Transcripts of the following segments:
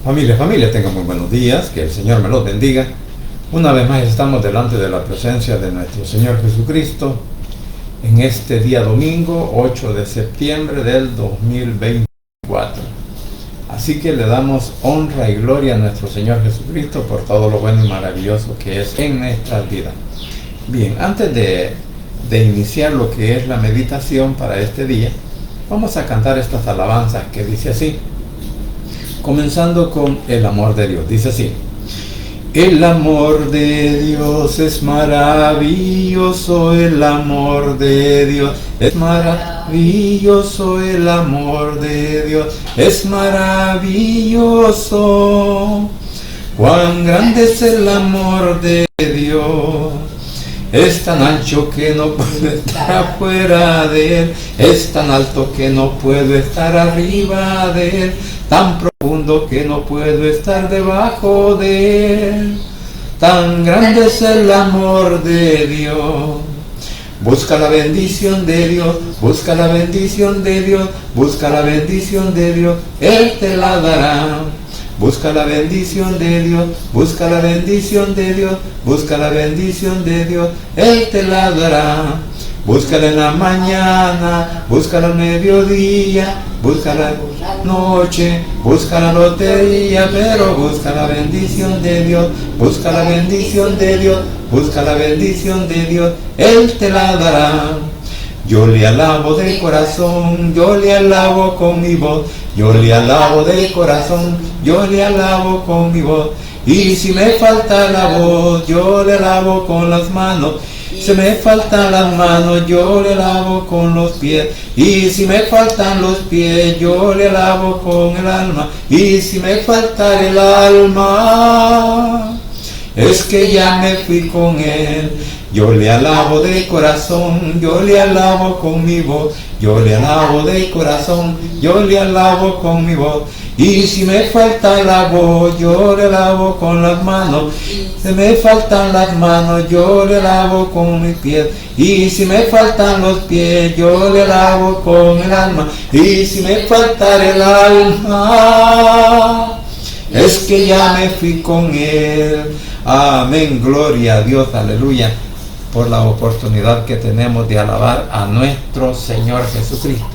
Familia, tengan muy buenos días, que el Señor me los bendiga. Una vez más estamos delante de la presencia de nuestro Señor Jesucristo en este día domingo, 8 de septiembre del 2024. Así que le damos honra y gloria a nuestro Señor Jesucristo por todo lo bueno y maravilloso que es en nuestras vidas. Bien, antes de iniciar lo que es la meditación para este día, vamos a cantar estas alabanzas que dice así, comenzando con el amor de Dios. Dice así: el amor de Dios es maravilloso, el amor de Dios es maravilloso, el amor de Dios es maravilloso. Cuán grande es el amor de Dios, es tan ancho que no puedo estar afuera de él, es tan alto que no puedo estar arriba de él, tan profundo que no puedo estar debajo de él. Tan grande es el amor de Dios. Busca la bendición de Dios, busca la bendición de Dios, busca la bendición de Dios, Él te la dará. Busca la bendición de Dios, busca la bendición de Dios, busca la bendición de Dios, Él te la dará. Búscala en la mañana, búscala al mediodía, búscala en la noche, busca la lotería, pero busca la bendición de Dios, busca la bendición de Dios, busca la bendición de Dios, Él te la dará. Yo le alabo de corazón, yo le alabo con mi voz, yo le alabo de corazón, yo le alabo con mi voz. Y si me falta la voz, yo le alabo con las manos. Si me faltan las manos, yo le alabo con los pies. Y si me faltan los pies, yo le alabo con el alma. Y si me falta el alma, es que ya me fui con él. Yo le alabo de corazón, yo le alabo con mi voz, yo le alabo de corazón, yo le alabo con mi voz. Y si me falta la voz, yo le alabo con las manos. Si me faltan las manos, yo le alabo con mis pies. Y si me faltan los pies, yo le alabo con el alma. Y si me falta el alma, es que ya me fui con él. Amén, gloria a Dios, aleluya, por la oportunidad que tenemos de alabar a nuestro Señor Jesucristo.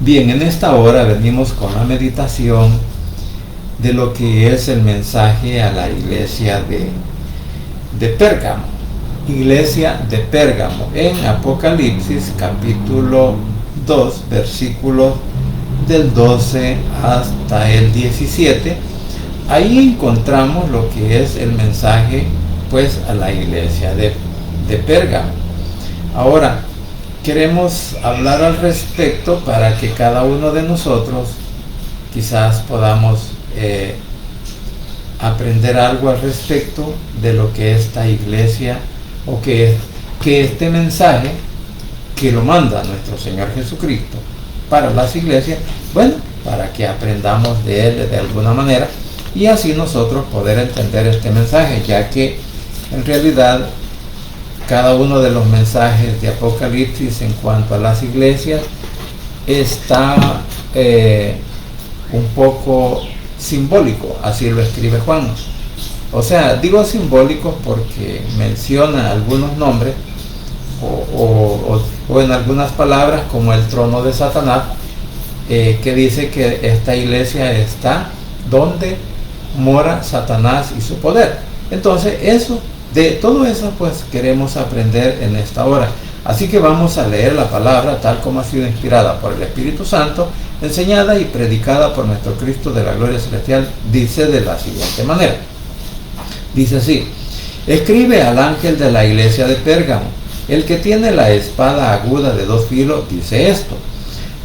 Bien, en esta hora venimos con la meditación de lo que es el mensaje a la iglesia de Pérgamo. Iglesia de Pérgamo, en Apocalipsis capítulo 2, versículos del 12 hasta el 17. Ahí encontramos lo que es el mensaje pues a la iglesia de Pérgamo. Ahora, queremos hablar al respecto para que cada uno de nosotros quizás podamos aprender algo al respecto de lo que esta iglesia o que este mensaje que lo manda nuestro Señor Jesucristo para las iglesias, bueno, para que aprendamos de él de alguna manera y así nosotros poder entender este mensaje, ya que en realidad cada uno de los mensajes de Apocalipsis en cuanto a las iglesias está un poco simbólico, así lo escribe Juan. O sea, digo simbólico porque menciona algunos nombres o en algunas palabras como el trono de Satanás, que dice que esta iglesia está donde mora Satanás y su poder. Entonces de todo eso pues queremos aprender en esta hora. Así que vamos a leer la palabra tal como ha sido inspirada por el Espíritu Santo, enseñada y predicada por nuestro Cristo de la gloria celestial. Dice de la siguiente manera. Dice así: escribe al ángel de la iglesia de Pérgamo, el que tiene la espada aguda de 2 filos, dice esto: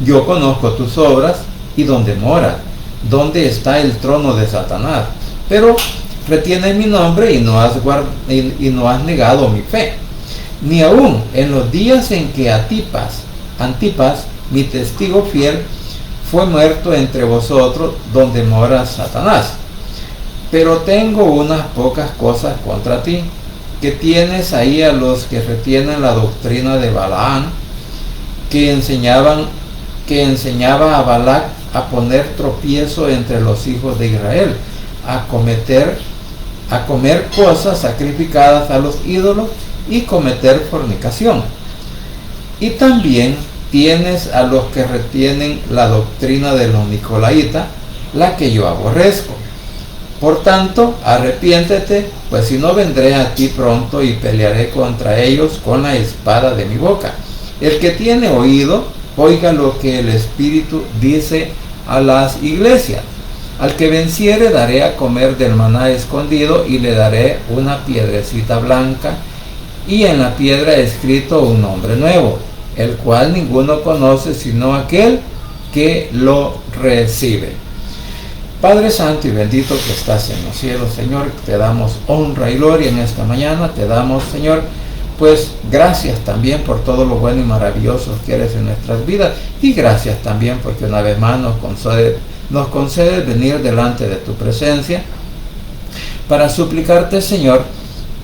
yo conozco tus obras y dónde moras, dónde está el trono de Satanás, pero retienes mi nombre y no has negado mi fe, ni aun en los días en que Antipas, mi testigo fiel, fue muerto entre vosotros, donde mora Satanás. Pero tengo unas pocas cosas contra ti, que tienes ahí a los que retienen la doctrina de Balaam, que enseñaba a Balac a poner tropiezo entre los hijos de Israel, a comer cosas sacrificadas a los ídolos y cometer fornicación. Y también tienes a los que retienen la doctrina de los nicolaitas, la que yo aborrezco. Por tanto, arrepiéntete, pues si no vendré a ti pronto y pelearé contra ellos con la espada de mi boca. El que tiene oído, oiga lo que el Espíritu dice a las iglesias. Al que venciere daré a comer del maná escondido y le daré una piedrecita blanca y en la piedra escrito un nombre nuevo, el cual ninguno conoce sino aquel que lo recibe. Padre Santo y bendito que estás en los cielos, Señor, te damos honra y gloria en esta mañana. Te damos, Señor, pues gracias también por todo lo bueno y maravilloso que eres en nuestras vidas. Y gracias también porque una vez más nos concedes venir delante de tu presencia para suplicarte, Señor,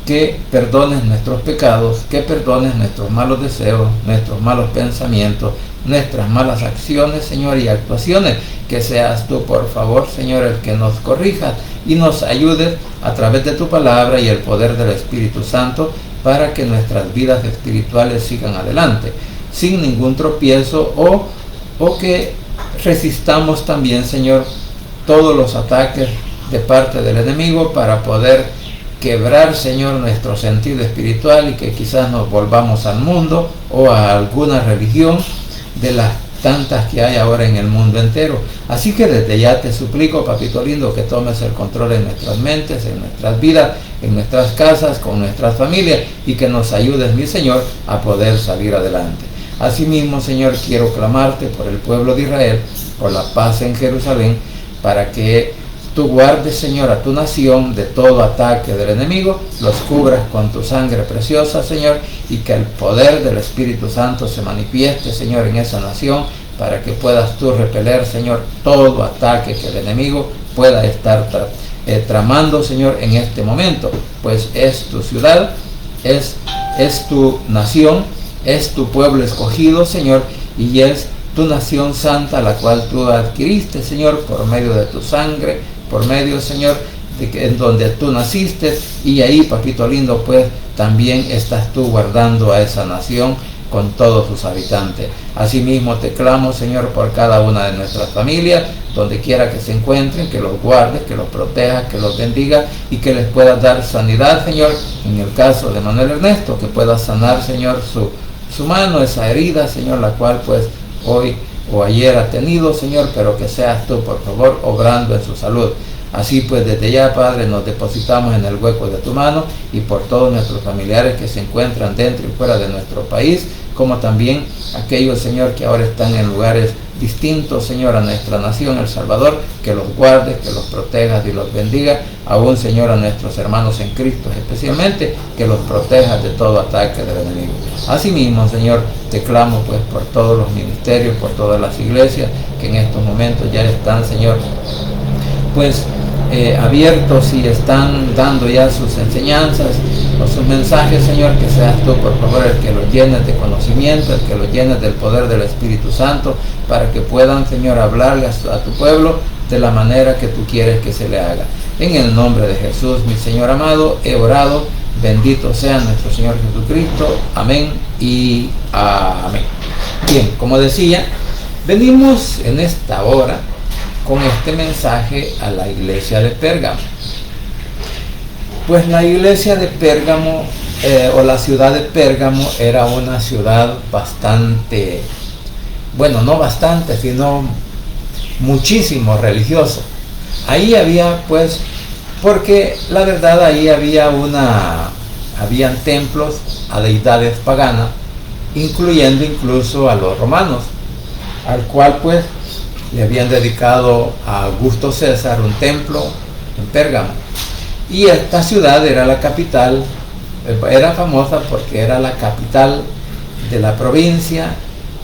que perdones nuestros pecados, que perdones nuestros malos deseos, nuestros malos pensamientos, nuestras malas acciones, Señor, y actuaciones. Que seas tú, por favor, Señor, el que nos corrija y nos ayudes a través de tu palabra y el poder del Espíritu Santo para que nuestras vidas espirituales sigan adelante, sin ningún tropiezo o que resistamos también, Señor, todos los ataques de parte del enemigo para poder quebrar, Señor, nuestro sentido espiritual y que quizás nos volvamos al mundo o a alguna religión de las tantas que hay ahora en el mundo entero. Así que desde ya te suplico, papito lindo, que tomes el control en nuestras mentes, en nuestras vidas, en nuestras casas, con nuestras familias y que nos ayudes, mi Señor, a poder salir adelante. Asimismo, Señor, quiero clamarte por el pueblo de Israel, por la paz en Jerusalén, para que tú guardes, Señor, a tu nación de todo ataque del enemigo, los cubras con tu sangre preciosa, Señor, y que el poder del Espíritu Santo se manifieste, Señor, en esa nación, para que puedas tú repeler, Señor, todo ataque que el enemigo pueda estar tramando, Señor, en este momento, pues es tu ciudad, es tu nación, es tu pueblo escogido, Señor, y es tu nación santa, la cual tú adquiriste, Señor, por medio de tu sangre, por medio, Señor, en donde tú naciste, y ahí, papito lindo, pues también estás tú guardando a esa nación con todos sus habitantes. Asimismo te clamo, Señor, por cada una de nuestras familias, donde quiera que se encuentren, que los guardes, que los protejas, que los bendiga y que les puedas dar sanidad, Señor. En el caso de Manuel Ernesto, que puedas sanar, Señor, su mano, esa herida, Señor, la cual pues hoy o ayer ha tenido, Señor, pero que seas tú, por favor, obrando en su salud. Así pues, desde ya, Padre, nos depositamos en el hueco de tu mano y por todos nuestros familiares que se encuentran dentro y fuera de nuestro país, como también aquellos, Señor, que ahora están en lugares distintos, Señor, a nuestra nación, El Salvador, que los guardes, que los protejas y los bendiga, aún, Señor, a nuestros hermanos en Cristo, especialmente, que los protejas de todo ataque del enemigo. Asimismo, Señor, te clamo, pues, por todos los ministerios, por todas las iglesias, que en estos momentos ya están, Señor, pues, abiertos y están dando ya sus enseñanzas o sus mensajes, Señor, que seas tú, por favor, el que los llenes de conocimiento, el que los llenes del poder del Espíritu Santo, para que puedan, Señor, hablarle a tu pueblo de la manera que tú quieres que se le haga. En el nombre de Jesús, mi Señor amado, he orado. Bendito sea nuestro Señor Jesucristo. Amén y amén. Bien, como decía, venimos en esta hora con este mensaje a la iglesia de Pérgamo. Pues la iglesia de Pérgamo o la ciudad de Pérgamo era una ciudad bastante, bueno, no bastante, sino muchísimo religiosa. Ahí había, pues, porque la verdad ahí habían templos a deidades paganas, incluyendo incluso a los romanos, al cual pues le habían dedicado a Augusto César un templo en Pérgamo. Y esta ciudad era la capital, era famosa porque era la capital de la provincia,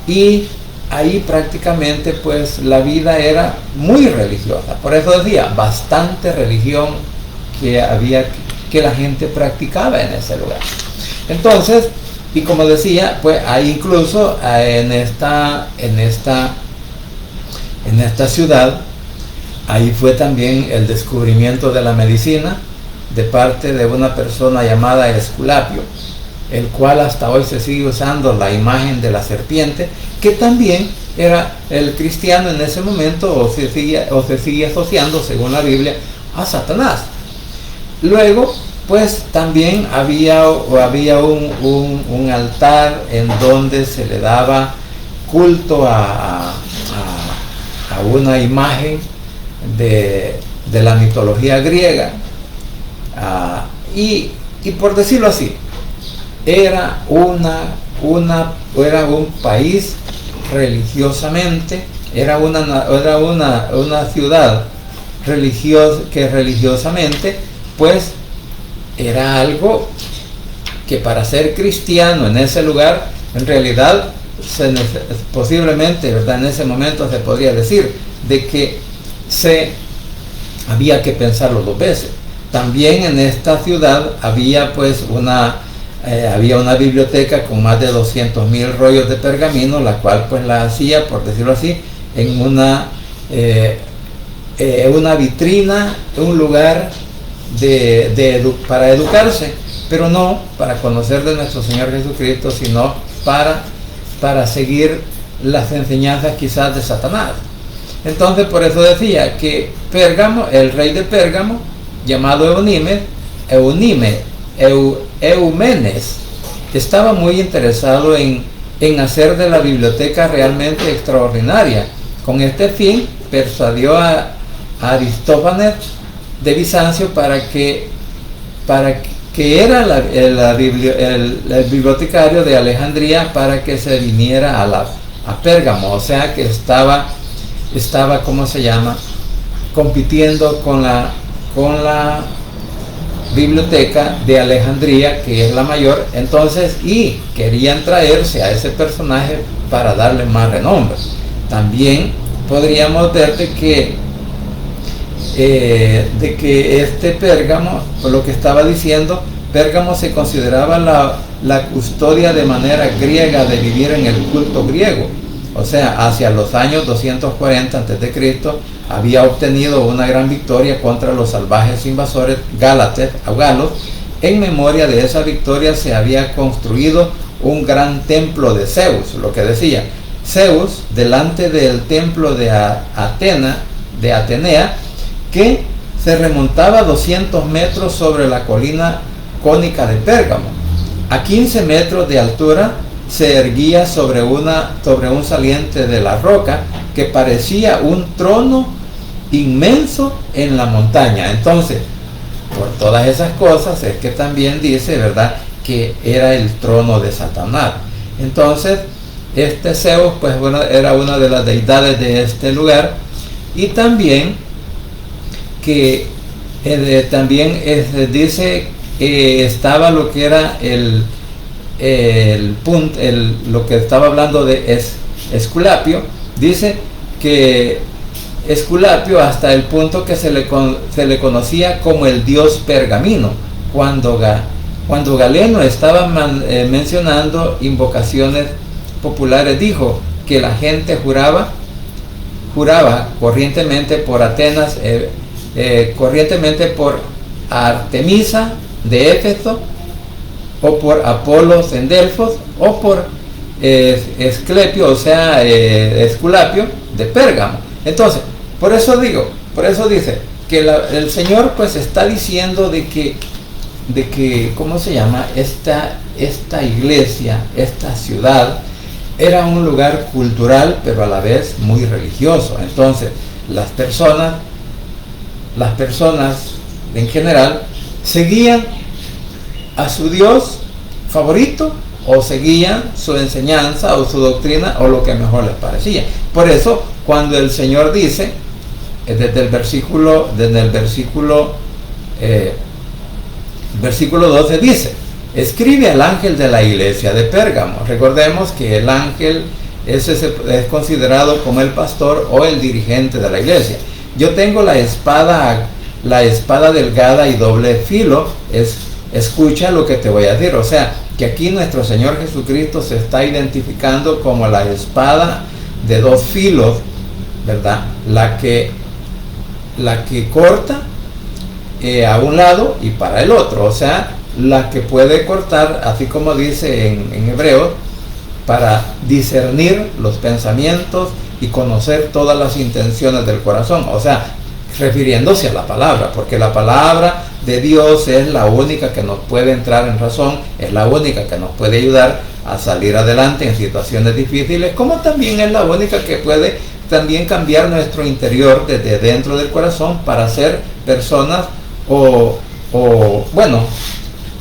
y ahí prácticamente pues la vida era muy religiosa. Por eso decía, bastante religión que la gente practicaba en ese lugar. Entonces, y como decía, pues hay incluso en esta en esta ciudad. Ahí fue también el descubrimiento de la medicina de parte de una persona llamada Esculapio, el cual hasta hoy se sigue usando la imagen de la serpiente, que también era el cristiano en ese momento, o se sigue asociando, según la Biblia, a Satanás. Luego, pues también había un altar en donde se le daba culto a una imagen de la mitología griega, y por decirlo así, era un país religiosamente, era una ciudad religiosa, que religiosamente pues era algo que para ser cristiano en ese lugar, en realidad posiblemente, ¿verdad?, en ese momento se podría decir de que había que pensarlo dos veces. También en esta ciudad había pues había una biblioteca con más de 200,000 rollos de pergamino, la cual pues la hacía, por decirlo así, en una vitrina, un lugar para educarse, pero no para conocer de nuestro Señor Jesucristo, sino para seguir las enseñanzas quizás de Satanás. Entonces por eso decía que Pérgamo, el rey de Pérgamo, llamado Eumenes, estaba muy interesado en hacer de la biblioteca realmente extraordinaria. Con este fin persuadió a Aristófanes de Bizancio para que era el bibliotecario de Alejandría, para que se viniera a Pérgamo. O sea que estaba ¿cómo se llama?, compitiendo con la biblioteca de Alejandría, que es la mayor. Entonces, y querían traerse a ese personaje para darle más renombre. También podríamos ver de que este Pérgamo, por lo que estaba diciendo, Pérgamo se consideraba la custodia de manera griega de vivir en el culto griego. O sea, hacia los años 240 a.C. había obtenido una gran victoria contra los salvajes invasores galos. En memoria de esa victoria se había construido un gran templo de Zeus, lo que decía Zeus, delante del templo de Atenea, que se remontaba 200 metros sobre la colina cónica de Pérgamo. A 15 metros de altura se erguía sobre un saliente de la roca que parecía un trono inmenso en la montaña. Entonces, por todas esas cosas es que también dice, ¿verdad?, que era el trono de Satanás. Entonces, este Zeus pues bueno, era una de las deidades de este lugar. Y también que dice estaba lo que era lo que estaba hablando de Esculapio. Dice que Esculapio, hasta el punto que se le conocía como el dios pergamino, cuando Galeno estaba mencionando invocaciones populares, dijo que la gente juraba corrientemente por Atenas, corrientemente por Artemisa de Éfeso, o por Apolos en Delfos, o por Esclepio, o sea, Esculapio de Pérgamo. Entonces, por eso dice que el Señor pues está diciendo de que ¿cómo se llama? Esta iglesia, esta ciudad, era un lugar cultural, pero a la vez muy religioso. Entonces, las personas en general seguían a su Dios favorito, o seguían su enseñanza o su doctrina, o lo que mejor les parecía. Por eso, cuando el Señor dice, desde el versículo 12 dice: escribe al ángel de la iglesia de Pérgamo. Recordemos que el ángel es considerado como el pastor o el dirigente de la iglesia. Yo tengo la espada delgada y doble filo. Escucha lo que te voy a decir. O sea, que aquí nuestro Señor Jesucristo se está identificando como la espada de dos filos, ¿verdad? La que corta a un lado y para el otro, o sea, la que puede cortar, así como dice en Hebreos, para discernir los pensamientos y conocer todas las intenciones del corazón, o sea, refiriéndose a la palabra, porque la palabra de Dios es la única que nos puede entrar en razón, es la única que nos puede ayudar a salir adelante en situaciones difíciles, como también es la única que puede también cambiar nuestro interior desde dentro del corazón para ser personas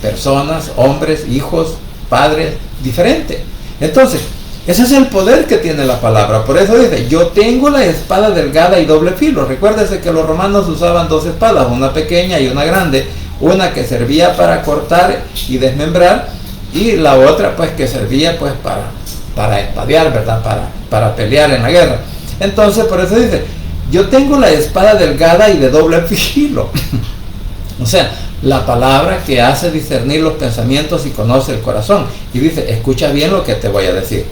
personas, hombres, hijos, padres diferentes. Entonces, ese es el poder que tiene la palabra. Por eso dice, yo tengo la espada delgada y doble filo. Recuérdese que los romanos usaban dos espadas, una pequeña y una grande, una que servía para cortar y desmembrar, y la otra pues que servía pues para espadear, ¿verdad? Para pelear en la guerra. Entonces, por eso dice, yo tengo la espada delgada y de doble filo. O sea, la palabra que hace discernir los pensamientos y conoce el corazón. Y dice, escucha bien lo que te voy a decir.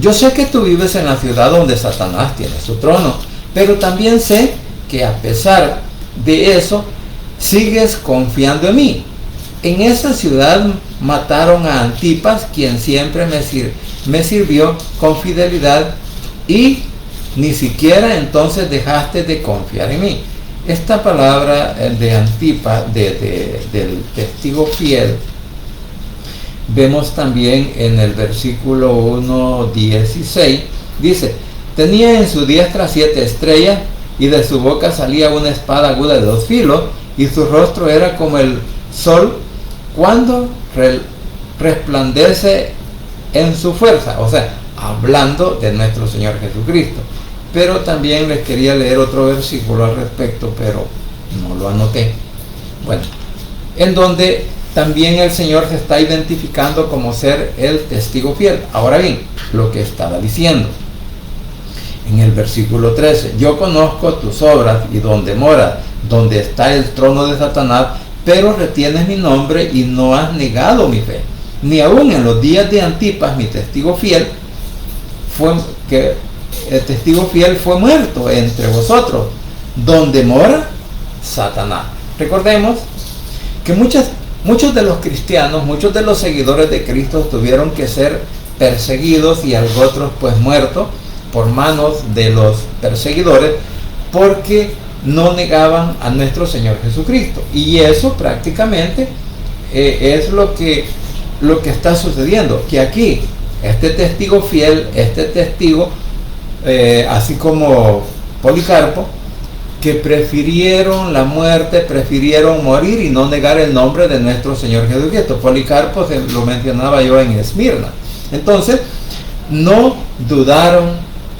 Yo sé que tú vives en la ciudad donde Satanás tiene su trono, pero también sé que a pesar de eso, sigues confiando en mí. En esa ciudad mataron a Antipas, quien siempre me sirvió con fidelidad, y ni siquiera entonces dejaste de confiar en mí. Esta palabra de Antipas, del testigo fiel, vemos también en el versículo 1:16, dice, tenía en su diestra 7 estrellas, y de su boca salía una espada aguda de 2 filos, y su rostro era como el sol cuando resplandece en su fuerza. O sea, hablando de nuestro Señor Jesucristo. Pero también les quería leer otro versículo al respecto, pero no lo anoté. Bueno, en donde también el Señor se está identificando como ser el testigo fiel. Ahora bien, lo que estaba diciendo en el versículo 13, yo conozco tus obras y donde moras, donde está el trono de Satanás, pero retienes mi nombre y no has negado mi fe. Ni aún en los días de Antipas, mi testigo fiel, el testigo fiel fue muerto entre vosotros, donde mora Satanás. Recordemos que muchos de los cristianos, muchos de los seguidores de Cristo tuvieron que ser perseguidos y otros pues muertos por manos de los perseguidores porque no negaban a nuestro Señor Jesucristo. Y eso prácticamente es lo que está sucediendo, que aquí este testigo fiel, este testigo así como Policarpo, que prefirieron la muerte, prefirieron morir y no negar el nombre de nuestro Señor Jesucristo. Policarpo lo mencionaba yo en Esmirna. Entonces, no dudaron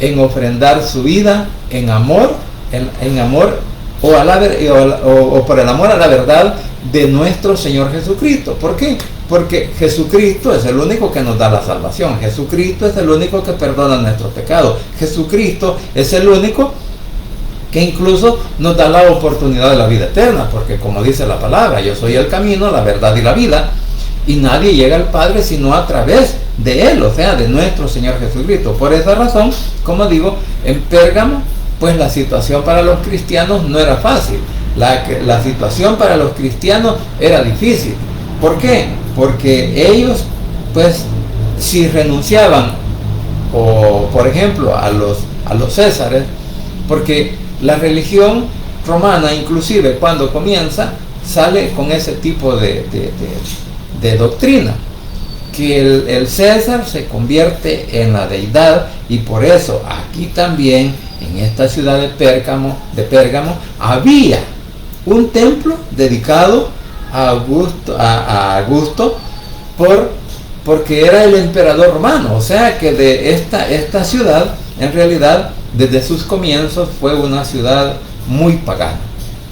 en ofrendar su vida en amor, en amor o por el amor a la verdad de nuestro Señor Jesucristo. ¿Por qué? Porque Jesucristo es el único que nos da la salvación. Jesucristo es el único que perdona nuestros pecados. Jesucristo es el único que incluso nos da la oportunidad de la vida eterna, porque como dice la palabra, yo soy el camino, la verdad y la vida, y nadie llega al Padre sino a través de Él, o sea, de nuestro Señor Jesucristo. Por esa razón, como digo, en Pérgamo, pues la situación para los cristianos no era fácil. La situación para los cristianos era difícil. ¿Por qué? Porque ellos, pues, si renunciaban, o por ejemplo, a los césares, porque la religión romana, inclusive cuando comienza, sale con ese tipo de doctrina, que el César se convierte en la deidad, y por eso aquí también, en esta ciudad de Pérgamo, había un templo dedicado a Augusto, porque era el emperador romano. O sea que de esta ciudad, en realidad, desde sus comienzos fue una ciudad muy pagana,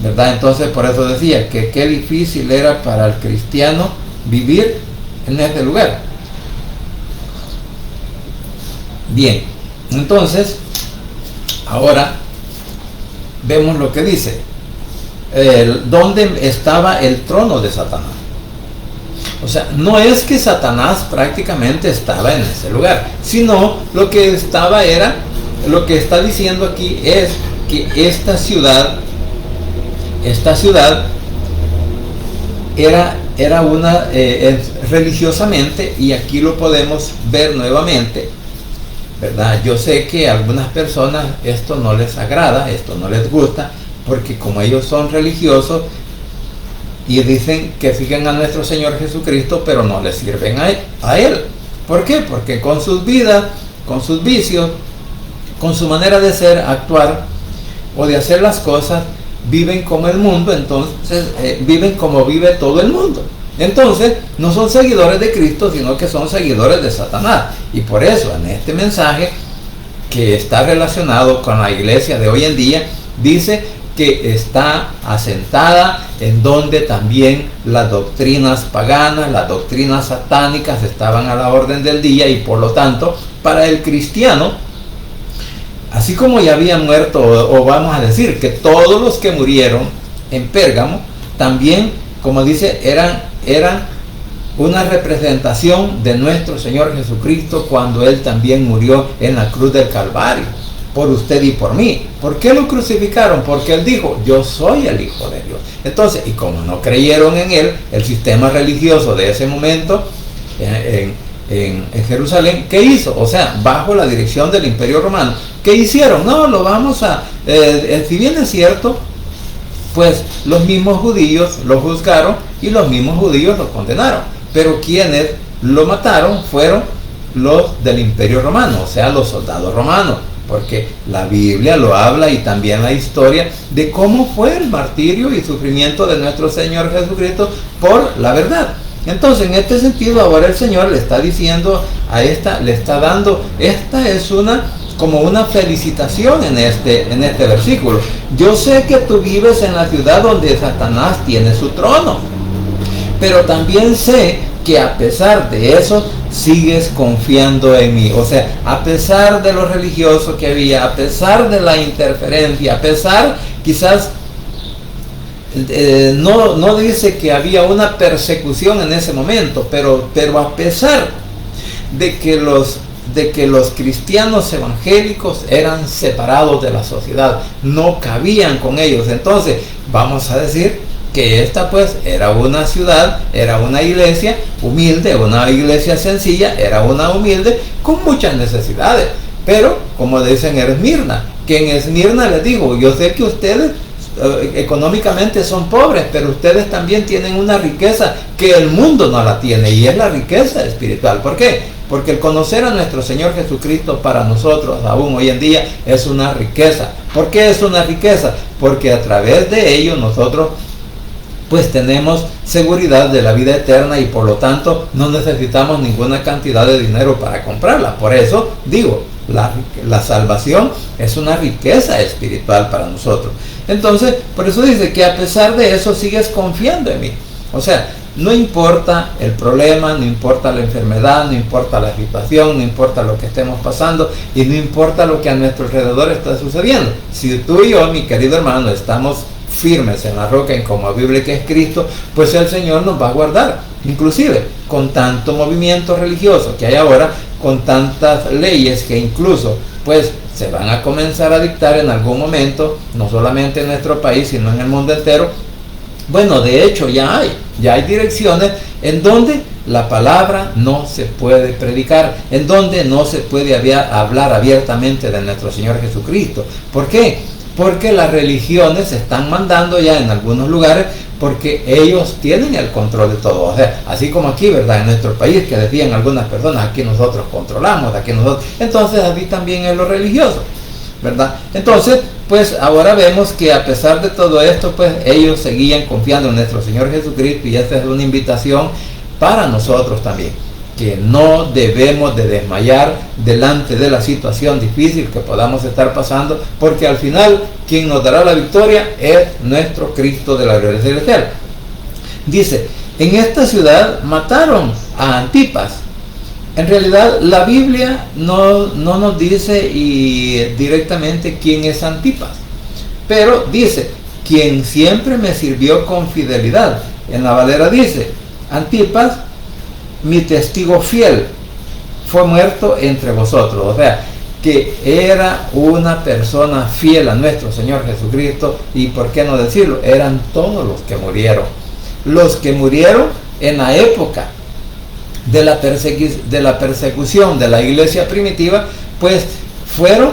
¿verdad? Entonces por eso decía que qué difícil era para el cristiano vivir en este lugar. Bien, entonces ahora vemos lo que dice, dónde estaba el trono de Satanás. O sea, no es que Satanás prácticamente estaba en ese lugar, sino lo que estaba era lo que está diciendo aquí es que esta ciudad era una religiosamente, y aquí lo podemos ver nuevamente, ¿verdad? Yo sé que a algunas personas esto no les agrada, esto no les gusta, porque como ellos son religiosos y dicen que siguen a nuestro Señor Jesucristo, pero no le sirven a Él. ¿Por qué? Porque con sus vidas, con sus vicios, con su manera de ser, actuar o de hacer las cosas, viven como el mundo, entonces viven como vive todo el mundo. Entonces no son seguidores de Cristo, sino que son seguidores de Satanás. Y por eso en este mensaje, que está relacionado con la iglesia de hoy en día, dice que está asentada en donde también las doctrinas paganas, las doctrinas satánicas estaban a la orden del día, y por lo tanto para el cristiano, así como ya habían muerto, o vamos a decir que todos los que murieron en Pérgamo, también, como dice, eran una representación de nuestro Señor Jesucristo, cuando Él también murió en la cruz del Calvario, por usted y por mí. ¿Por qué lo crucificaron? Porque Él dijo, yo soy el Hijo de Dios. Entonces, y como no creyeron en Él, el sistema religioso de ese momento, en Jerusalén, ¿qué hizo? O sea, bajo la dirección del Imperio Romano, ¿qué hicieron? No, lo vamos a... si bien es cierto, pues los mismos judíos lo juzgaron y los mismos judíos lo condenaron, pero quienes lo mataron fueron los del Imperio Romano, o sea, los soldados romanos, porque la Biblia lo habla, y también la historia de cómo fue el martirio y sufrimiento de nuestro Señor Jesucristo por la verdad. Entonces, en este sentido, ahora el Señor le está diciendo le está dando, esta es como una felicitación en este versículo. Yo sé que tú vives en la ciudad donde Satanás tiene su trono, pero también sé que a pesar de eso sigues confiando en mí. O sea, a pesar de lo religioso que había, a pesar de la interferencia, a pesar, quizás no dice que había una persecución en ese momento, pero a pesar de que los cristianos evangélicos eran separados de la sociedad, no cabían con ellos. Entonces vamos a decir que esta pues era una ciudad, era una iglesia humilde, una iglesia sencilla, era una humilde con muchas necesidades, pero como dicen en Esmirna, que en Esmirna les digo, yo sé que ustedes económicamente son pobres, pero ustedes también tienen una riqueza que el mundo no la tiene, y es la riqueza espiritual. ¿Por qué? Porque el conocer a nuestro Señor Jesucristo para nosotros aún hoy en día es una riqueza. ¿Por qué es una riqueza? Porque a través de ello nosotros pues tenemos seguridad de la vida eterna, y por lo tanto no necesitamos ninguna cantidad de dinero para comprarla. Por eso digo, la salvación es una riqueza espiritual para nosotros. Entonces, por eso dice que a pesar de eso sigues confiando en mí. O sea, no importa el problema, no importa la enfermedad, no importa la situación, no importa lo que estemos pasando, y no importa lo que a nuestro alrededor está sucediendo. Si tú y yo, mi querido hermano, estamos firmes en la roca inconmovible que es Cristo, pues el Señor nos va a guardar. Inclusive con tanto movimiento religioso que hay ahora, con tantas leyes que incluso pues se van a comenzar a dictar en algún momento, no solamente en nuestro país, sino en el mundo entero. Bueno, de hecho ya hay direcciones en donde la palabra no se puede predicar, en donde no se puede hablar abiertamente de nuestro Señor Jesucristo. ¿Por qué? Porque las religiones se están mandando ya en algunos lugares, porque ellos tienen el control de todo. O sea, así como aquí, ¿verdad? En nuestro país, que decían algunas personas, aquí nosotros controlamos, aquí nosotros. Entonces, así también es lo religioso, ¿verdad? Entonces, pues ahora vemos que a pesar de todo esto, pues ellos seguían confiando en nuestro Señor Jesucristo, y esta es una invitación para nosotros también, que no debemos de desmayar delante de la situación difícil que podamos estar pasando, porque al final quien nos dará la victoria es nuestro Cristo de la gloria celestial. Dice, en esta ciudad mataron a Antipas. En realidad la Biblia no nos dice directamente quién es Antipas, pero dice, quien siempre me sirvió con fidelidad. En la Valera dice, Antipas, mi testigo fiel, fue muerto entre vosotros. O sea, que era una persona fiel a nuestro Señor Jesucristo, y por qué no decirlo, eran todos los que murieron en la época de la persecución de la iglesia primitiva, pues fueron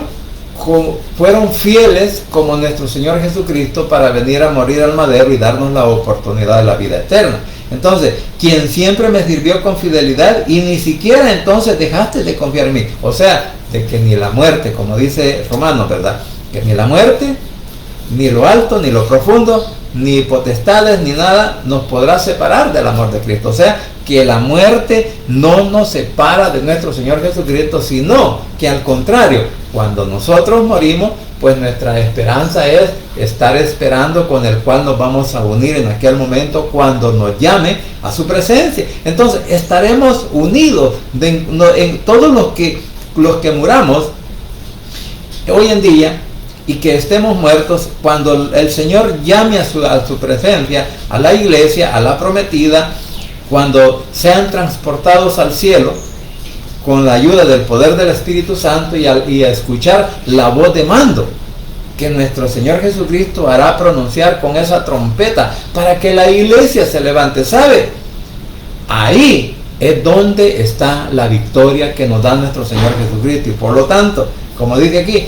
fieles como nuestro Señor Jesucristo para venir a morir al madero y darnos la oportunidad de la vida eterna. Entonces, quien siempre me sirvió con fidelidad, y ni siquiera entonces dejaste de confiar en mí. O sea, de que ni la muerte, como dice Romanos, ¿verdad? Que ni la muerte, ni lo alto, ni lo profundo, ni potestades, ni nada nos podrá separar del amor de Cristo. O sea, que la muerte no nos separa de nuestro Señor Jesucristo, sino que al contrario, cuando nosotros morimos, pues nuestra esperanza es estar esperando con el cual nos vamos a unir en aquel momento cuando nos llame a su presencia. Entonces estaremos unidos en todos los que muramos hoy en día y que estemos muertos, cuando el Señor llame a su presencia, a la iglesia, a la prometida, cuando sean transportados al cielo con la ayuda del poder del Espíritu Santo, y a escuchar la voz de mando que nuestro Señor Jesucristo hará pronunciar con esa trompeta para que la iglesia se levante. ¿Sabe? Ahí es donde está la victoria que nos da nuestro Señor Jesucristo. Y por lo tanto, como dice aquí,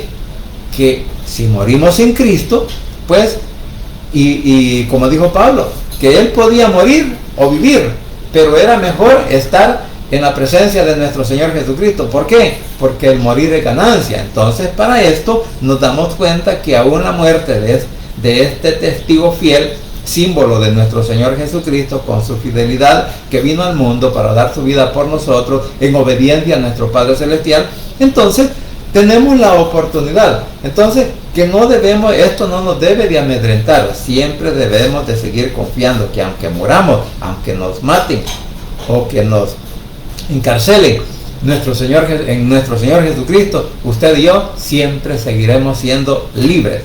que si morimos sin Cristo, pues, y como dijo Pablo, que él podía morir o vivir, pero era mejor estar en la presencia de nuestro Señor Jesucristo. ¿Por qué? Porque el morir es ganancia. Entonces, para esto nos damos cuenta que aún la muerte de este testigo fiel, símbolo de nuestro Señor Jesucristo, con su fidelidad, que vino al mundo para dar su vida por nosotros en obediencia a nuestro Padre Celestial, entonces tenemos la oportunidad. Entonces, esto no nos debe de amedrentar. Siempre debemos de seguir confiando que aunque muramos, aunque nos maten o que nos encarcelen en nuestro Señor Jesucristo, usted y yo siempre seguiremos siendo libres.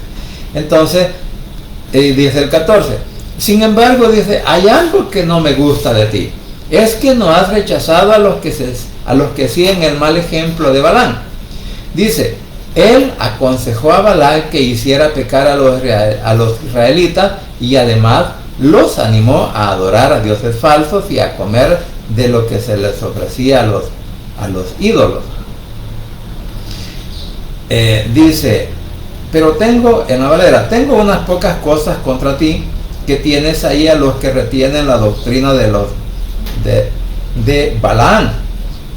Entonces, dice el 14, sin embargo, dice, hay algo que no me gusta de ti, es que no has rechazado a los que siguen el mal ejemplo de Balaam. Dice, él aconsejó a Balac que hiciera pecar a los israelitas, y además los animó a adorar a dioses falsos y a comer de lo que se les ofrecía a los ídolos. Dice, pero tengo tengo unas pocas cosas contra ti, que tienes ahí a los que retienen la doctrina de Balaam,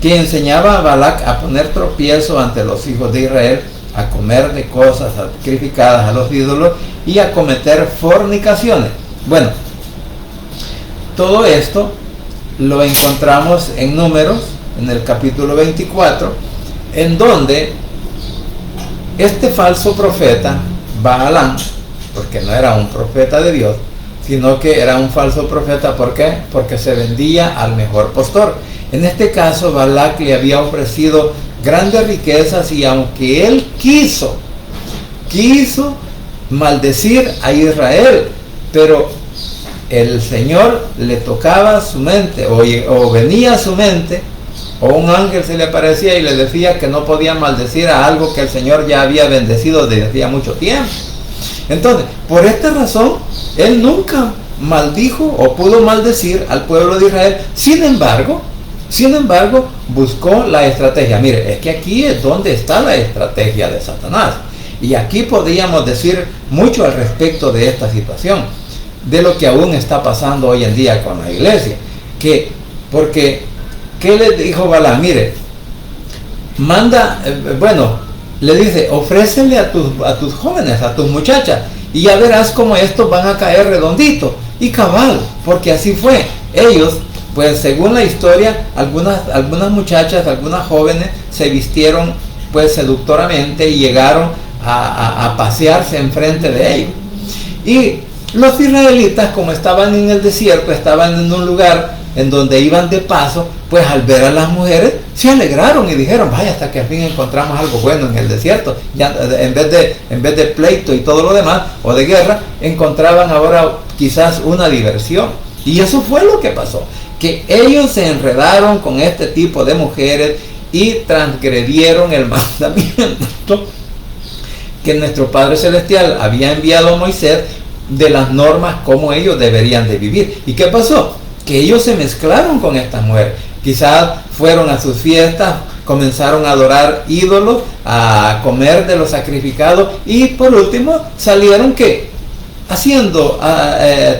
que enseñaba a Balac a poner tropiezo ante los hijos de Israel, a comer de cosas sacrificadas a los ídolos y a cometer fornicaciones. Bueno, todo esto lo encontramos en Números, en el capítulo 24, en donde este falso profeta, Balaam, porque no era un profeta de Dios, sino que era un falso profeta. ¿Por qué? Porque se vendía al mejor postor. En este caso, Balac le había ofrecido grandes riquezas, y aunque él quiso maldecir a Israel, pero el Señor le tocaba su mente, o venía a su mente, o un ángel se le aparecía y le decía que no podía maldecir a algo que el Señor ya había bendecido desde hacía mucho tiempo. Entonces, por esta razón, él nunca maldijo o pudo maldecir al pueblo de Israel. Sin embargo, buscó la estrategia. Mire, es que aquí es donde está la estrategia de Satanás. Y aquí podríamos decir mucho al respecto de esta situación, de lo que aún está pasando hoy en día con la iglesia. Porque, ¿qué le dijo Balaam? Mire, le dice, ofrécele a tus jóvenes, a tus muchachas, y ya verás cómo estos van a caer redonditos. Y cabal, porque así fue. Ellos, pues según la historia, algunas muchachas, algunas jóvenes se vistieron pues seductoramente y llegaron a pasearse enfrente de ellos. Y los israelitas, como estaban en el desierto, estaban en un lugar en donde iban de paso, pues al ver a las mujeres se alegraron y dijeron, vaya, hasta que al fin encontramos algo bueno en el desierto. Ya en vez de pleito y todo lo demás, o de guerra, encontraban ahora quizás una diversión. Y eso fue lo que pasó, que ellos se enredaron con este tipo de mujeres y transgredieron el mandamiento que nuestro Padre Celestial había enviado a Moisés de las normas como ellos deberían de vivir. ¿Y qué pasó? Que ellos se mezclaron con estas mujeres. Quizás fueron a sus fiestas, comenzaron a adorar ídolos, a comer de lo sacrificado y por último salieron que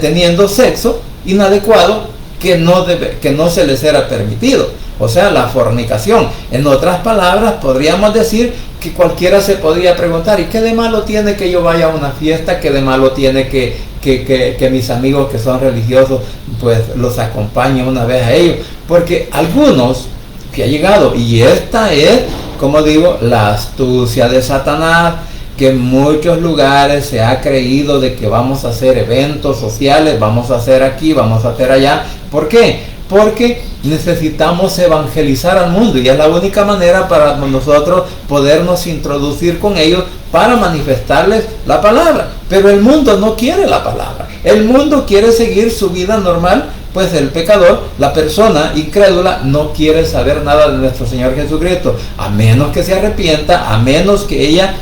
teniendo sexo inadecuado que no se les era permitido. O sea, la fornicación. En otras palabras, podríamos decir que cualquiera se podría preguntar, ¿y qué de malo tiene que yo vaya a una fiesta? ¿Qué de malo tiene que mis amigos que son religiosos pues los acompañen una vez a ellos? Porque algunos que ha llegado, y esta es, como digo, la astucia de Satanás, que en muchos lugares se ha creído de que vamos a hacer eventos sociales, vamos a hacer aquí, vamos a hacer allá. ¿Por qué? Porque necesitamos evangelizar al mundo y es la única manera para nosotros podernos introducir con ellos para manifestarles la palabra. Pero el mundo no quiere la palabra. El mundo quiere seguir su vida normal, pues el pecador, la persona incrédula, no quiere saber nada de nuestro Señor Jesucristo, a menos que se arrepienta, a menos que ella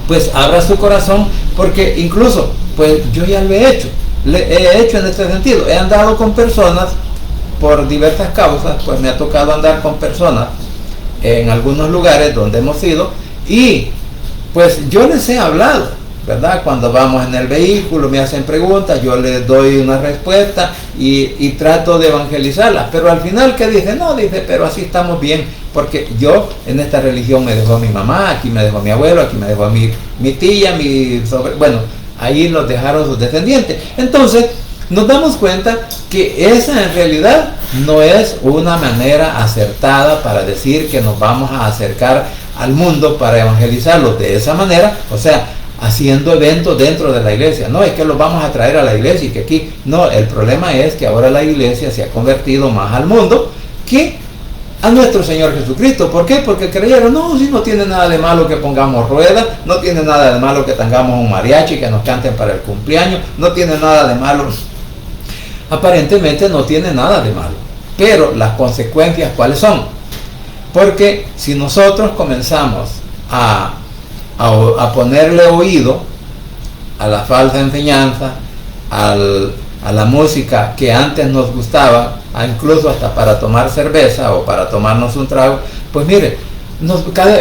pues abra su corazón, porque incluso, pues yo ya lo he hecho en este sentido. He andado con personas por diversas causas, pues me ha tocado andar con personas en algunos lugares donde hemos ido y pues yo les he hablado, ¿verdad? Cuando vamos en el vehículo me hacen preguntas, yo les doy una respuesta y trato de evangelizarlas, pero al final ¿qué dice? No, dice, pero así estamos bien, porque yo en esta religión me dejó mi mamá, aquí me dejó mi abuelo, aquí me dejó mi tía, bueno, ahí los dejaron sus descendientes. Entonces nos damos cuenta que esa en realidad no es una manera acertada para decir que nos vamos a acercar al mundo para evangelizarlos de esa manera, o sea, haciendo eventos dentro de la iglesia. No es que los vamos a traer a la iglesia y que aquí, no, el problema es que ahora la iglesia se ha convertido más al mundo que a nuestro Señor Jesucristo. ¿Por qué? Porque creyeron, no, si no tiene nada de malo que pongamos ruedas, no tiene nada de malo que tengamos un mariachi, que nos canten para el cumpleaños, no tiene nada de malo. Aparentemente no tiene nada de malo, pero las consecuencias ¿cuáles son? Porque si nosotros comenzamos a ponerle oído a la falsa enseñanza, a la música que antes nos gustaba, incluso hasta para tomar cerveza o para tomarnos un trago, pues mire,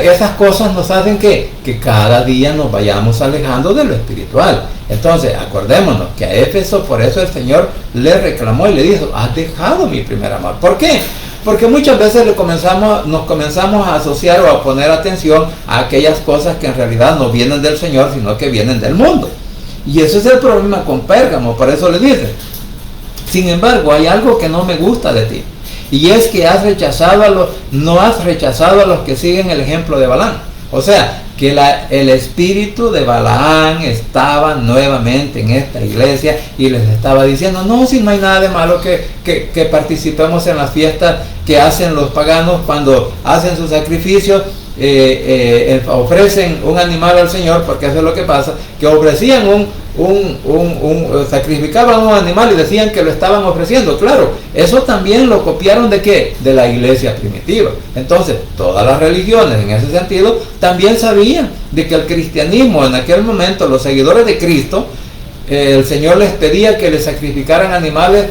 esas cosas nos hacen que cada día nos vayamos alejando de lo espiritual. Entonces acordémonos que a Éfeso, por eso el Señor le reclamó y le dijo, has dejado mi primer amor. ¿Por qué? Porque muchas veces nos comenzamos a asociar o a poner atención a aquellas cosas que en realidad no vienen del Señor, sino que vienen del mundo. Y ese es el problema con Pérgamo, por eso le dice, sin embargo, hay algo que no me gusta de ti, y es que no has rechazado a los que siguen el ejemplo de Balaam. O sea, que el espíritu de Balaam estaba nuevamente en esta iglesia y les estaba diciendo, no, si no hay nada de malo que participemos en las fiestas que hacen los paganos cuando hacen sus sacrificios, ofrecen un animal al Señor, porque eso es lo que pasa, que ofrecían sacrificaban un animal y decían que lo estaban ofreciendo. Claro, eso también lo copiaron ¿de qué? De la iglesia primitiva. Entonces, todas las religiones en ese sentido también sabían de que el cristianismo en aquel momento, los seguidores de Cristo, el Señor les pedía que les sacrificaran animales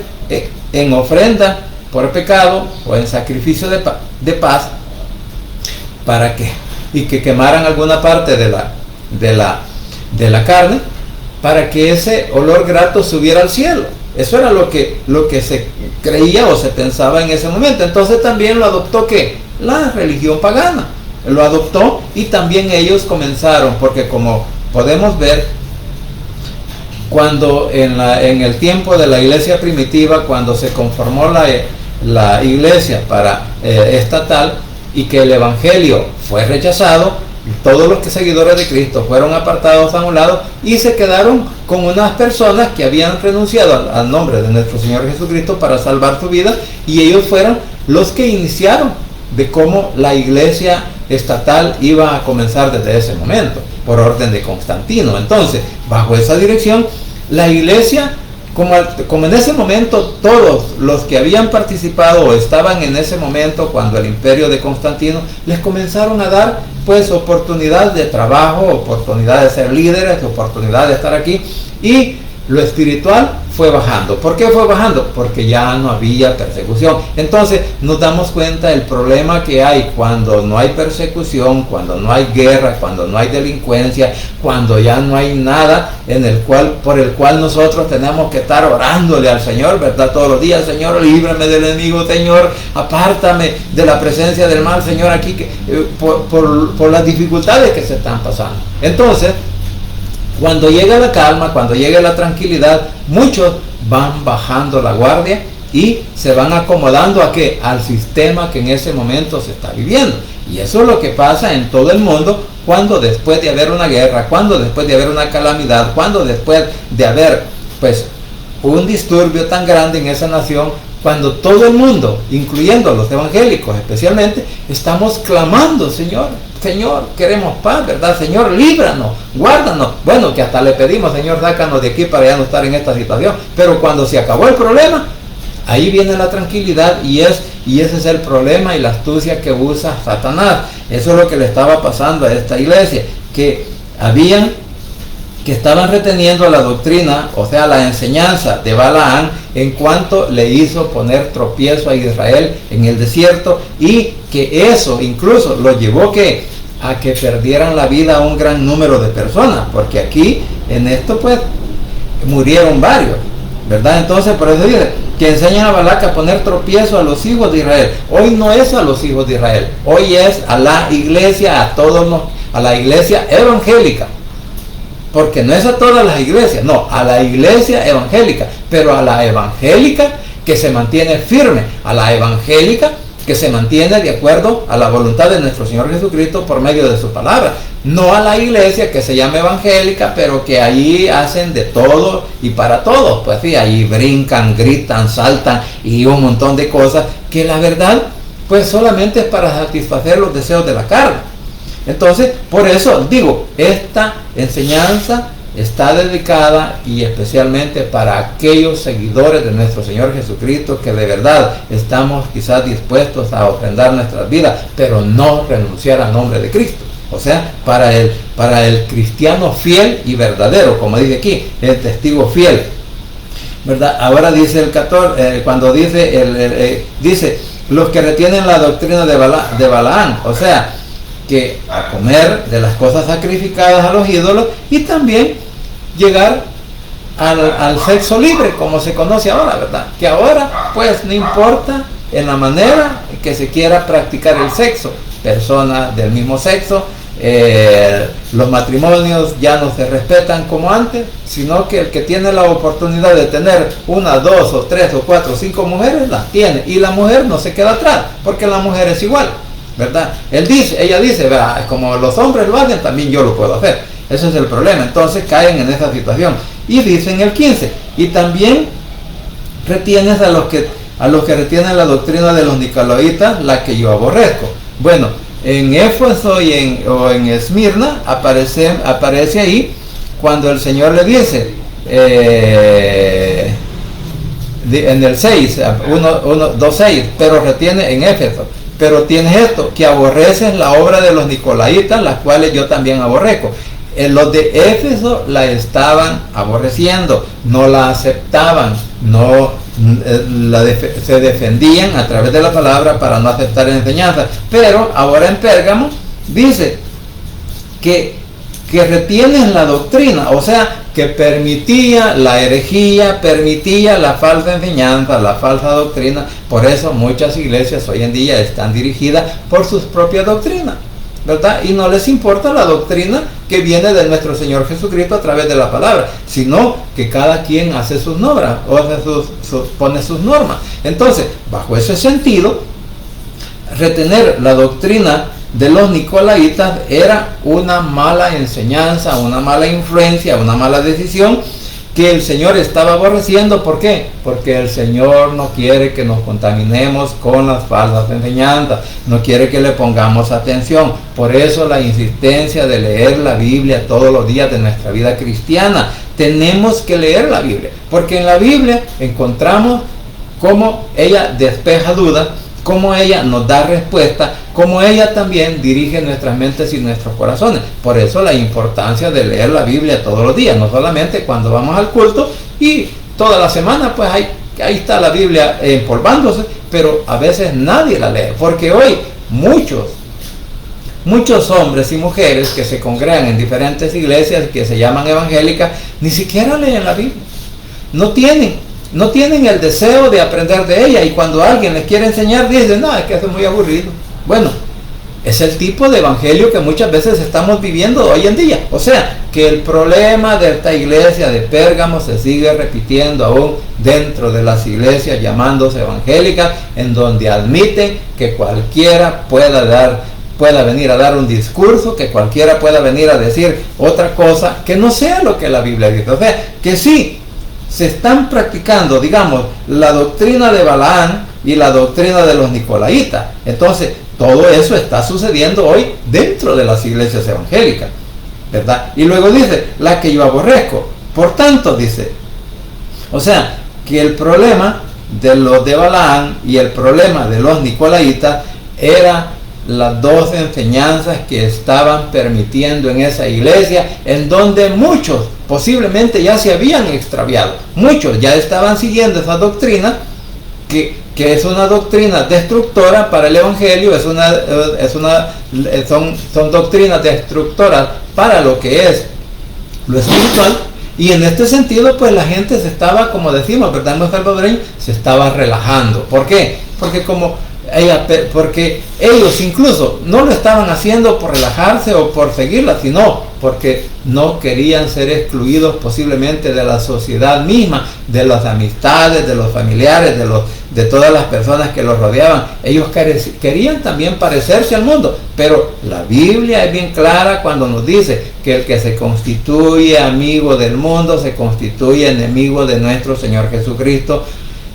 en ofrenda por pecado o en sacrificio de paz, para que y que quemaran alguna parte de la carne, para que ese olor grato subiera al cielo. Eso era lo que se creía o se pensaba en ese momento. Entonces también lo adoptó ¿qué? La religión pagana lo adoptó, y también ellos comenzaron, porque como podemos ver, cuando en el tiempo de la iglesia primitiva, cuando se conformó la iglesia estatal, y que el evangelio fue rechazado, todos los seguidores de Cristo fueron apartados a un lado y se quedaron con unas personas que habían renunciado al nombre de nuestro Señor Jesucristo para salvar su vida, y ellos fueron los que iniciaron de cómo la iglesia estatal iba a comenzar desde ese momento, por orden de Constantino. Entonces, bajo esa dirección, la iglesia como en ese momento todos los que habían participado o estaban en ese momento cuando el imperio de Constantino les comenzaron a dar pues oportunidad de trabajo, oportunidad de ser líderes, oportunidad de estar aquí, y lo espiritual fue bajando. ¿Por qué fue bajando? Porque ya no había persecución. Entonces nos damos cuenta del problema que hay cuando no hay persecución, cuando no hay guerra, cuando no hay delincuencia, cuando ya no hay nada por el cual nosotros tenemos que estar orándole al Señor, ¿verdad? Todos los días: Señor, líbrame del enemigo, Señor, apártame de la presencia del mal, Señor, aquí por las dificultades que se están pasando. Entonces, cuando llega la calma, cuando llega la tranquilidad, muchos van bajando la guardia y se van acomodando ¿a qué? Al sistema que en ese momento se está viviendo. Y eso es lo que pasa en todo el mundo cuando después de haber una guerra, cuando después de haber una calamidad, cuando después de haber pues un disturbio tan grande en esa nación, cuando todo el mundo, incluyendo los evangélicos especialmente, estamos clamando: Señor, Señor, queremos paz, ¿verdad? Señor, líbranos, guárdanos. Bueno, que hasta le pedimos: Señor, sácanos de aquí para ya no estar en esta situación. Pero cuando se acabó el problema, ahí viene la tranquilidad, y ese es el problema y la astucia que usa Satanás. Eso es lo que le estaba pasando a esta iglesia, que estaban reteniendo la doctrina, o sea, la enseñanza de Balaam, en cuanto le hizo poner tropiezo a Israel en el desierto, y que eso incluso lo llevó a que perdieran la vida a un gran número de personas, porque aquí en esto pues murieron varios, ¿verdad? Entonces por eso dice que enseñan a Balac a poner tropiezo a los hijos de Israel. Hoy no es a los hijos de Israel, hoy es a la iglesia, a la iglesia evangélica. Porque no es a todas las iglesias, no, a la iglesia evangélica, pero a la evangélica que se mantiene firme, a la evangélica que se mantiene de acuerdo a la voluntad de nuestro Señor Jesucristo por medio de su palabra. No a la iglesia que se llama evangélica, pero que ahí hacen de todo y para todos. Pues sí, ahí brincan, gritan, saltan y un montón de cosas que la verdad pues solamente es para satisfacer los deseos de la carne. Entonces, por eso digo, esta enseñanza está dedicada y especialmente para aquellos seguidores de nuestro Señor Jesucristo que de verdad estamos quizás dispuestos a ofrendar nuestras vidas, pero no renunciar al nombre de Cristo. O sea, para el cristiano fiel y verdadero, como dice aquí, el testigo fiel, ¿verdad? Ahora dice el 14, cuando dice, dice, los que retienen la doctrina de Balaam, o sea, que a comer de las cosas sacrificadas a los ídolos, y también llegar al sexo libre, como se conoce ahora, ¿verdad? Que ahora pues no importa en la manera que se quiera practicar el sexo, personas del mismo sexo, los matrimonios ya no se respetan como antes, sino que el que tiene la oportunidad de tener una, dos o tres o cuatro o cinco mujeres, las tiene, y la mujer no se queda atrás, porque la mujer es igual, ¿verdad? Ella dice, ¿verdad? Como los hombres lo hacen, también yo lo puedo hacer. Ese es el problema. Entonces caen en esa situación. Y dice en el 15, y también retienes a los que retienen la doctrina de los nicolaítas, la que yo aborrezco. Bueno, en Éfeso o en Esmirna aparece ahí cuando el Señor le dice, en el 6, 2:6, pero retiene en Éfeso. Pero tienes esto, que aborreces la obra de los nicolaítas, las cuales yo también aborrezco. Los de Éfeso la estaban aborreciendo, no la aceptaban, se defendían a través de la palabra para no aceptar enseñanza. Pero ahora en Pérgamo dice que retienen la doctrina, o sea, que permitía la herejía, permitía la falsa enseñanza, la falsa doctrina. Por eso muchas iglesias hoy en día están dirigidas por sus propias doctrinas, ¿verdad? Y no les importa la doctrina que viene de nuestro Señor Jesucristo a través de la palabra, sino que cada quien hace sus normas, o pone sus normas. Entonces, bajo ese sentido, retener la doctrina de los nicolaítas era una mala enseñanza, una mala influencia, una mala decisión que el Señor estaba aborreciendo. ¿Por qué? Porque el Señor no quiere que nos contaminemos con las falsas enseñanzas, no quiere que le pongamos atención. Por eso la insistencia de leer la Biblia todos los días de nuestra vida cristiana, tenemos que leer la Biblia, porque en la Biblia encontramos cómo ella despeja dudas, cómo ella nos da respuesta, cómo ella también dirige nuestras mentes y nuestros corazones. Por eso la importancia de leer la Biblia todos los días, no solamente cuando vamos al culto y toda la semana, pues ahí está la Biblia empolvándose, pero a veces nadie la lee, porque hoy muchos hombres y mujeres que se congregan en diferentes iglesias que se llaman evangélicas, ni siquiera leen la Biblia. No tienen el deseo de aprender de ella, y cuando alguien les quiere enseñar, dicen, no, es que eso es muy aburrido. Bueno, es el tipo de evangelio que muchas veces estamos viviendo hoy en día. O sea, que el problema de esta iglesia de Pérgamo se sigue repitiendo aún dentro de las iglesias llamándose evangélicas, en donde admiten que cualquiera pueda venir a dar un discurso, que cualquiera pueda venir a decir otra cosa que no sea lo que la Biblia dice. O sea, que sí, se están practicando, digamos, la doctrina de Balaán y la doctrina de los Nicolaitas. Entonces, todo eso está sucediendo hoy dentro de las iglesias evangélicas, ¿verdad? Y luego dice, la que yo aborrezco. Por tanto, dice, o sea, que el problema de los de Balaán y el problema de los Nicolaitas era las dos enseñanzas que estaban permitiendo en esa iglesia, en donde muchos posiblemente ya se habían extraviado. Muchos ya estaban siguiendo esa doctrina, que es una doctrina destructora para el evangelio, son doctrinas destructoras para lo que es lo espiritual. Y en este sentido, pues la gente se estaba, como decimos, ¿verdad? En nuestro salvadoreño, se estaba relajando. ¿Por qué? Porque ellos incluso no lo estaban haciendo por relajarse o por seguirla, sino porque no querían ser excluidos posiblemente de la sociedad misma, de las amistades, de los familiares, de todas las personas que los rodeaban. Ellos querían también parecerse al mundo, pero la Biblia es bien clara cuando nos dice que el que se constituye amigo del mundo se constituye enemigo de nuestro Señor Jesucristo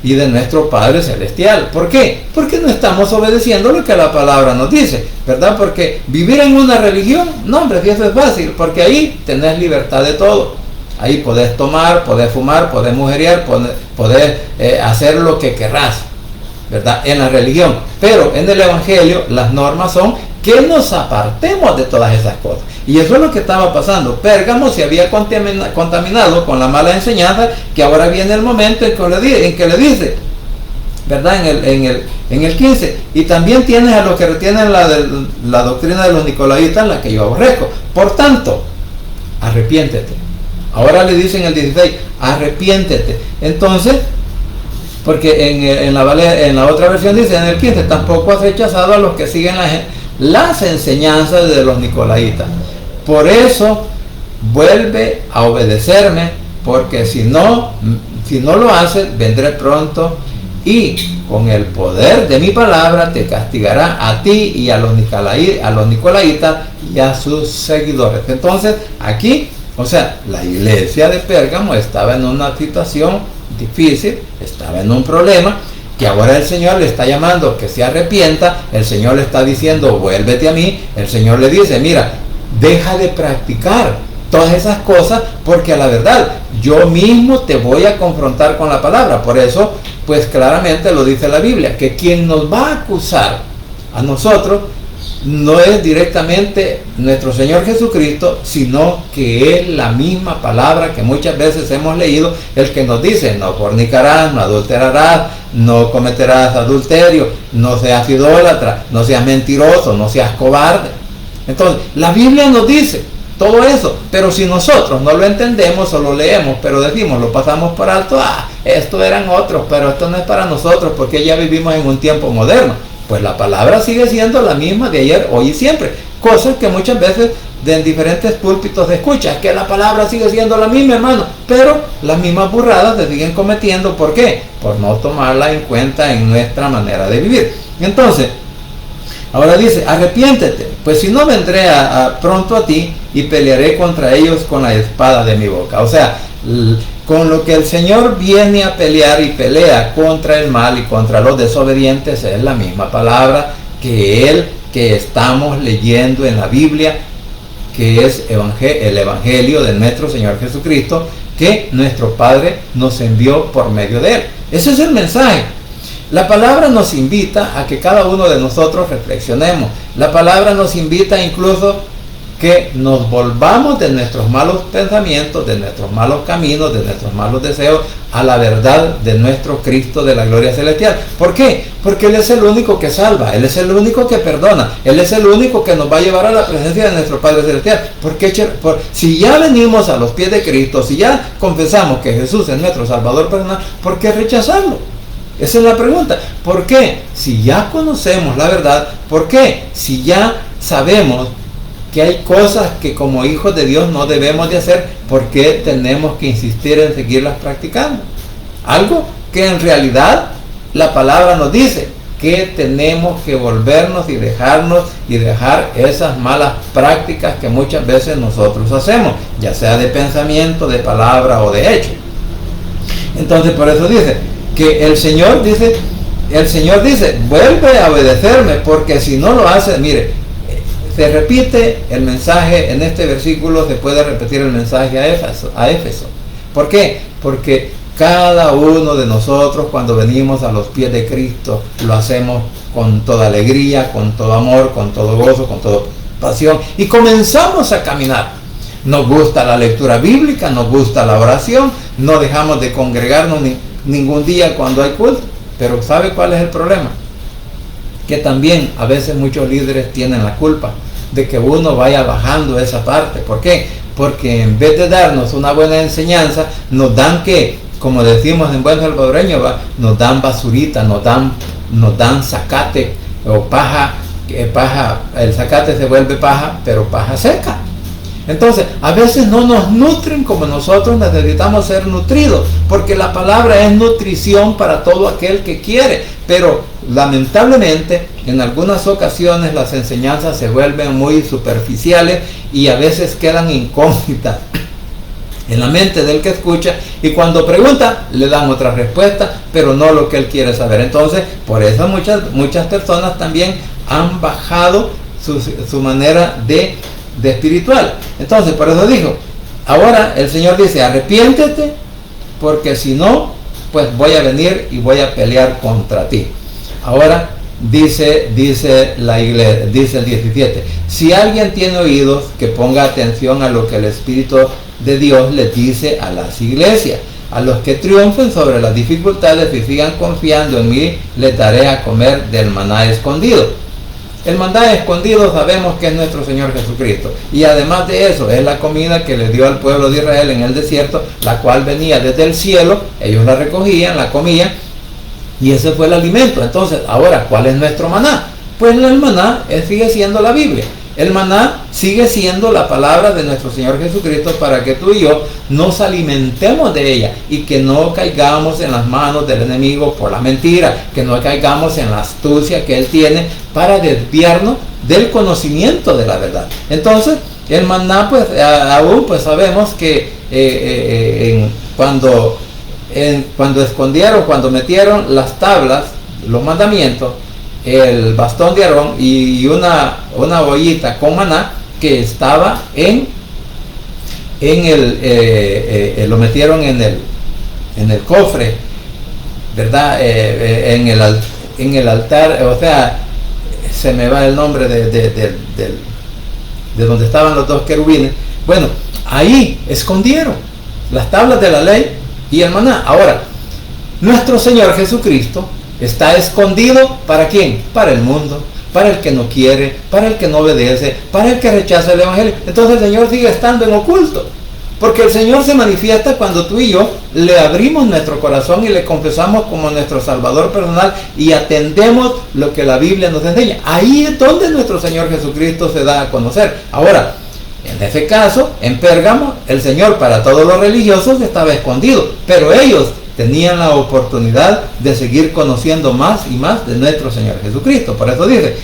y de nuestro Padre Celestial. ¿Por qué? Porque no estamos obedeciendo lo que la palabra nos dice, ¿verdad? Porque vivir en una religión, no, hombre, si eso es fácil, porque ahí tenés libertad de todo. Ahí podés tomar, podés fumar, podés mujerear, podés hacer lo que querrás, ¿verdad? En la religión. Pero en el evangelio las normas son que nos apartemos de todas esas cosas. Y eso es lo que estaba pasando. Pérgamo se había contaminado con la mala enseñanza, que ahora viene el momento en que le dice, ¿verdad? En el 15. Y también tienes a los que retienen la doctrina de los Nicolaitas, la que yo aborrezco. Por tanto, arrepiéntete. Ahora le dicen en el 16, arrepiéntete. Entonces, porque en la otra versión dice en el 15, tampoco has rechazado a los que siguen las enseñanzas de los Nicolaitas. Por eso vuelve a obedecerme, porque si no lo haces, vendré pronto y con el poder de mi palabra te castigará a ti y a los Nicolaitas y a sus seguidores. Entonces aquí, o sea, la iglesia de Pérgamo estaba en una situación difícil, estaba en un problema, que ahora el Señor le está llamando que se arrepienta. El Señor le está diciendo, vuélvete a mí. El Señor le dice, mira, deja de practicar todas esas cosas, porque a la verdad yo mismo te voy a confrontar con la palabra. Por eso, pues claramente lo dice la Biblia, que quien nos va a acusar a nosotros no es directamente nuestro Señor Jesucristo, sino que es la misma palabra que muchas veces hemos leído, el que nos dice, no fornicarás, no adulterarás, no cometerás adulterio, no seas idólatra, no seas mentiroso, no seas cobarde. Entonces, la Biblia nos dice todo eso, pero si nosotros no lo entendemos o lo leemos, pero decimos, lo pasamos por alto, esto eran otros, pero esto no es para nosotros, porque ya vivimos en un tiempo moderno. Pues la palabra sigue siendo la misma de ayer, hoy y siempre. Cosas que muchas veces en diferentes púlpitos se escucha, que la palabra sigue siendo la misma, hermano, pero las mismas burradas se siguen cometiendo. ¿Por qué? Por no tomarla en cuenta en nuestra manera de vivir. Entonces, ahora dice, arrepiéntete, pues si no vendré pronto a ti y pelearé contra ellos con la espada de mi boca. O sea, con lo que el Señor viene a pelear y pelea contra el mal y contra los desobedientes es la misma palabra que estamos leyendo en la Biblia, que es el Evangelio de nuestro Señor Jesucristo, que nuestro Padre nos envió por medio de Él. Ese es el mensaje. La palabra nos invita a que cada uno de nosotros reflexionemos. La palabra nos invita incluso que nos volvamos de nuestros malos pensamientos, de nuestros malos caminos, de nuestros malos deseos, a la verdad de nuestro Cristo de la gloria celestial. ¿Por qué? Porque Él es el único que salva, Él es el único que perdona, Él es el único que nos va a llevar a la presencia de nuestro Padre celestial. Si ya venimos a los pies de Cristo, si ya confesamos que Jesús es nuestro Salvador personal, ¿por qué rechazarlo? Esa es la pregunta. ¿Por qué? Si ya conocemos la verdad, ¿por qué? Si ya sabemos que hay cosas que como hijos de Dios no debemos de hacer, ¿por qué tenemos que insistir en seguirlas practicando? Algo que en realidad la palabra nos dice, que tenemos que volvernos y dejar esas malas prácticas que muchas veces nosotros hacemos, ya sea de pensamiento, de palabra o de hecho. Entonces por eso dice, que el Señor dice, vuelve a obedecerme, porque si no lo haces, mire, se repite el mensaje en este versículo, se puede repetir el mensaje a Éfeso. ¿Por qué? Porque cada uno de nosotros cuando venimos a los pies de Cristo, lo hacemos con toda alegría, con todo amor, con todo gozo, con toda pasión, y comenzamos a caminar. Nos gusta la lectura bíblica, nos gusta la oración, no dejamos de congregarnos ningún día cuando hay culto. Pero ¿sabe cuál es el problema? Que también a veces muchos líderes tienen la culpa de que uno vaya bajando esa parte. ¿Por qué? Porque en vez de darnos una buena enseñanza, nos dan como decimos en buen salvadoreño, nos dan basurita, nos dan zacate o paja. El zacate se vuelve paja, pero paja seca. Entonces, a veces no nos nutren como nosotros necesitamos ser nutridos, porque la palabra es nutrición para todo aquel que quiere, pero lamentablemente en algunas ocasiones las enseñanzas se vuelven muy superficiales y a veces quedan incógnitas en la mente del que escucha, y cuando pregunta le dan otra respuesta, pero no lo que él quiere saber. Entonces, por eso muchas personas también han bajado su manera de espiritual. Entonces por eso dijo, ahora el Señor dice, arrepiéntete, porque si no, pues voy a venir y voy a pelear contra ti. Ahora dice la iglesia, dice el 17, si alguien tiene oídos, que ponga atención a lo que el Espíritu de Dios les dice a las iglesias. A los que triunfen sobre las dificultades y sigan confiando en mí, les daré a comer del maná escondido. El maná escondido sabemos que es nuestro Señor Jesucristo, y además de eso es la comida que le dio al pueblo de Israel en el desierto, la cual venía desde el cielo, ellos la recogían, la comían, y ese fue el alimento. Entonces, ahora, ¿cuál es nuestro maná? Pues el maná sigue siendo la Biblia. El maná sigue siendo la palabra de nuestro Señor Jesucristo, para que tú y yo nos alimentemos de ella y que no caigamos en las manos del enemigo por la mentira, que no caigamos en la astucia que él tiene para desviarnos del conocimiento de la verdad. Entonces, el maná, pues aún pues sabemos que cuando escondieron, cuando metieron las tablas, los mandamientos, el bastón de Aarón y una ollita con maná que estaba lo metieron en el cofre, ¿verdad? En el altar, o sea, se me va el nombre de donde estaban los dos querubines. Bueno, ahí escondieron las tablas de la ley y el maná. Ahora, nuestro Señor Jesucristo está escondido, ¿para quién? Para el mundo, para el que no quiere, para el que no obedece, para el que rechaza el Evangelio. Entonces el Señor sigue estando en oculto, porque el Señor se manifiesta cuando tú y yo le abrimos nuestro corazón y le confesamos como nuestro Salvador personal y atendemos lo que la Biblia nos enseña. Ahí es donde nuestro Señor Jesucristo se da a conocer. Ahora, en ese caso, en Pérgamo, el Señor para todos los religiosos estaba escondido, pero ellos tenían la oportunidad de seguir conociendo más y más de nuestro Señor Jesucristo. Por eso dice,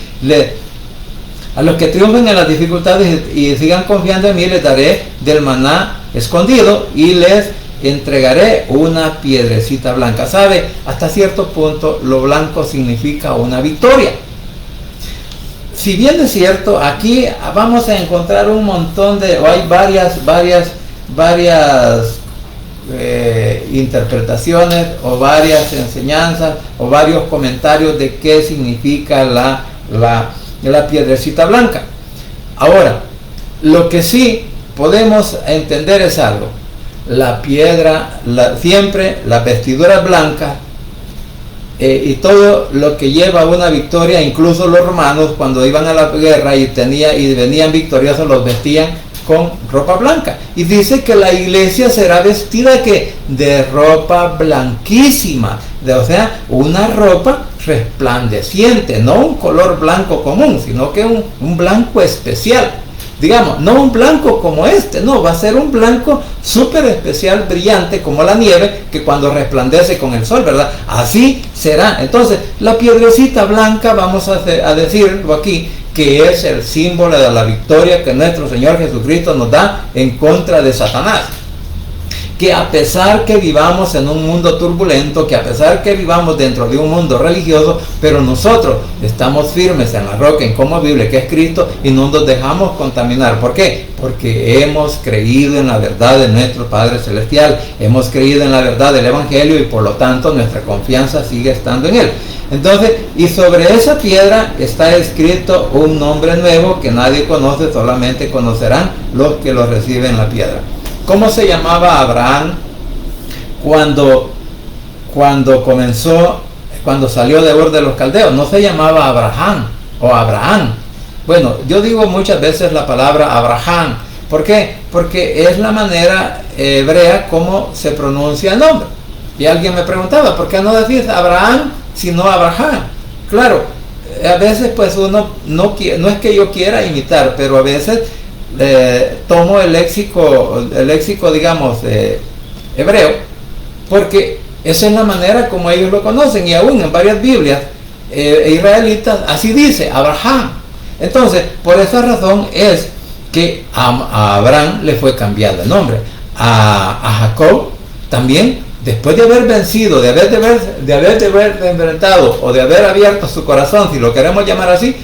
a los que triunfen en las dificultades y sigan confiando en mí, les daré del maná escondido y les entregaré una piedrecita blanca. ¿Sabe? Hasta cierto punto lo blanco significa una victoria. Si bien es cierto, aquí vamos a encontrar un montón hay varias interpretaciones o varias enseñanzas o varios comentarios de qué significa la piedrecita blanca. Ahora, lo que sí podemos entender es algo: la piedra, siempre las vestiduras blancas y todo lo que lleva a una victoria, incluso los romanos cuando iban a la guerra y venían victoriosos, los vestían con ropa blanca. Y dice que la iglesia será vestida de ropa blanquísima, o sea, una ropa resplandeciente, no un color blanco común, sino que un blanco especial. Digamos, no un blanco como no, va a ser un blanco súper especial, brillante, como la nieve, que cuando resplandece con el sol, ¿verdad? Así será. Entonces, la piedrecita blanca, vamos a decirlo aquí, que es el símbolo de la victoria que nuestro Señor Jesucristo nos da en contra de Satanás. Que a pesar que vivamos en un mundo turbulento, que a pesar que vivamos dentro de un mundo religioso, pero nosotros estamos firmes en la roca inconmovible que es Cristo y no nos dejamos contaminar. ¿Por qué? Porque hemos creído en la verdad de nuestro Padre Celestial, hemos creído en la verdad del Evangelio y por lo tanto nuestra confianza sigue estando en Él. Entonces, y sobre esa piedra está escrito un nombre nuevo que nadie conoce, solamente conocerán los que lo reciben la piedra. ¿Cómo se llamaba Abraham cuando salió de Ur de los Caldeos? No se llamaba Abraham o Abraham. Bueno, yo digo muchas veces la palabra Abraham. ¿Por qué? Porque es la manera hebrea como se pronuncia el nombre. Y alguien me preguntaba, ¿por qué no decís Abraham sino Abraham? Claro, a veces pues uno no es que yo quiera imitar, pero a veces tomo el léxico digamos hebreo, porque esa es la manera como ellos lo conocen, y aún en varias Biblias israelitas así dice Abraham. Entonces, por esa razón es que a Abraham le fue cambiado el nombre. A Jacob también, después de haber vencido, de haber enfrentado o de haber abierto su corazón, si lo queremos llamar así,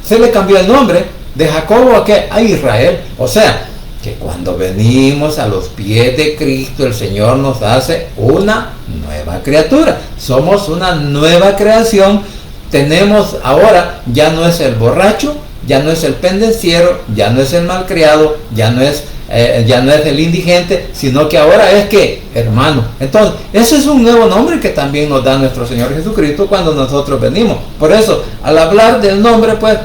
se le cambió el nombre de Jacobo a Israel. O sea, que cuando venimos a los pies de Cristo, el Señor nos hace una nueva criatura. Somos una nueva creación. Tenemos ahora, ya no es el borracho, ya no es el pendenciero, ya no es el malcriado, ya no es el indigente, sino que ahora es hermano. Entonces, ese es un nuevo nombre que también nos da nuestro Señor Jesucristo cuando nosotros venimos. Por eso, al hablar del nombre, pues,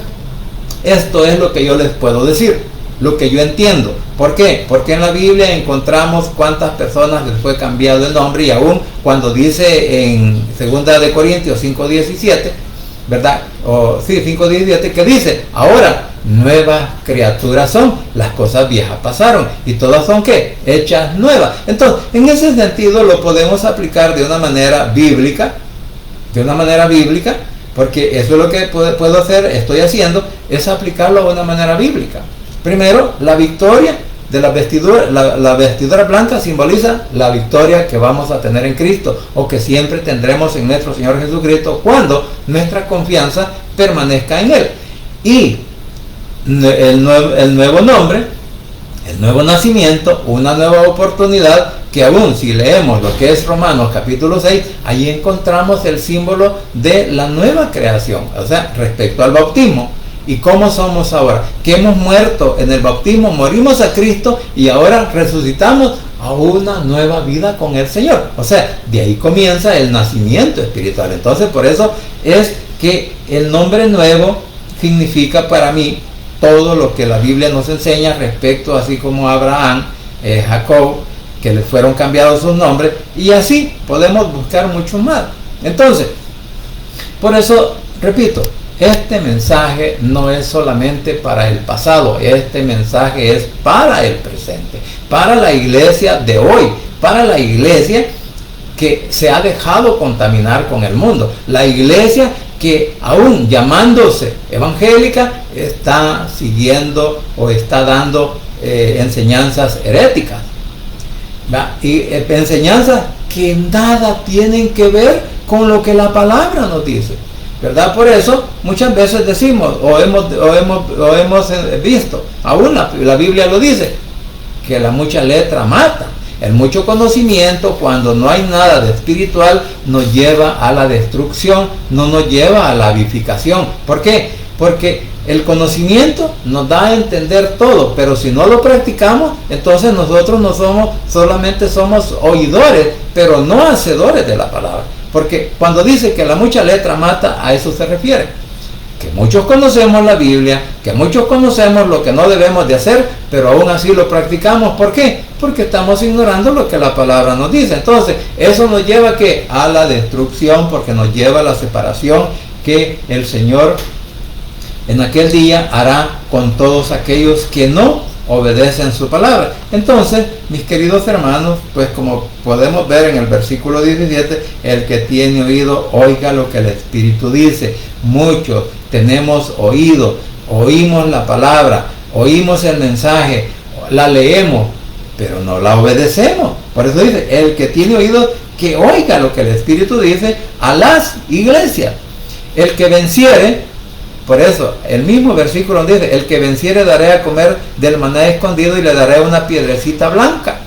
esto es lo que yo les puedo decir, lo que yo entiendo. ¿Por qué? Porque en la Biblia encontramos cuántas personas les fue cambiado el nombre, y aún cuando dice en 2 de Corintios 5:17, ¿verdad? 5:17, que dice, ahora nuevas criaturas son, las cosas viejas pasaron y todas son hechas nuevas. Entonces, en ese sentido lo podemos aplicar de una manera bíblica, porque eso es lo que puedo hacer, estoy haciendo, es aplicarlo de una manera bíblica. Primero, la victoria de la vestidura blanca simboliza la victoria que vamos a tener en Cristo, o que siempre tendremos en nuestro Señor Jesucristo cuando nuestra confianza permanezca en Él. Y el nuevo nombre, el nuevo nacimiento, una nueva oportunidad, que aún si leemos lo que es Romanos capítulo 6, ahí encontramos el símbolo de la nueva creación, o sea, respecto al bautismo. ¿Y cómo somos ahora? Que hemos muerto en el bautismo, morimos a Cristo y ahora resucitamos a una nueva vida con el Señor. O sea, de ahí comienza el nacimiento espiritual. Entonces, por eso es que el nombre nuevo significa para mí todo lo que la Biblia nos enseña respecto, así como Abraham, Jacob, que le fueron cambiados sus nombres, y así podemos buscar mucho más. Entonces, por eso, repito, este mensaje no es solamente para el pasado, este mensaje es para el presente, para la iglesia de hoy, para la iglesia que se ha dejado contaminar con el mundo, la iglesia que aún llamándose evangélica está siguiendo o está dando enseñanzas heréticas, y enseñanzas que nada tienen que ver con lo que la palabra nos dice, ¿verdad? Por eso muchas veces decimos o hemos visto, aún la Biblia lo dice, que la mucha letra mata. El mucho conocimiento, cuando no hay nada de espiritual, nos lleva a la destrucción, no nos lleva a la vivificación. ¿Por qué? Porque el conocimiento nos da a entender todo, pero si no lo practicamos, entonces nosotros no somos, solamente somos oidores, pero no hacedores de la palabra. Porque cuando dice que la mucha letra mata, a eso se refiere. Que muchos conocemos la Biblia, que muchos conocemos lo que no debemos de hacer, pero aún así lo practicamos. ¿Por qué? Porque estamos ignorando lo que la palabra nos dice. Entonces, eso nos lleva ¿qué? A la destrucción, porque nos lleva a la separación que el Señor en aquel día hará con todos aquellos que no obedecen su palabra. Entonces, mis queridos hermanos, pues como podemos ver en el versículo 17, el que tiene oído, oiga lo que el Espíritu dice. Muchos tenemos oído, oímos la palabra, oímos el mensaje, la leemos, pero no la obedecemos. Por eso dice, el que tiene oído, que oiga lo que el Espíritu dice a las iglesias. El que venciere, por eso, el mismo versículo dice, el que venciere daré a comer del maná escondido y le daré una piedrecita blanca.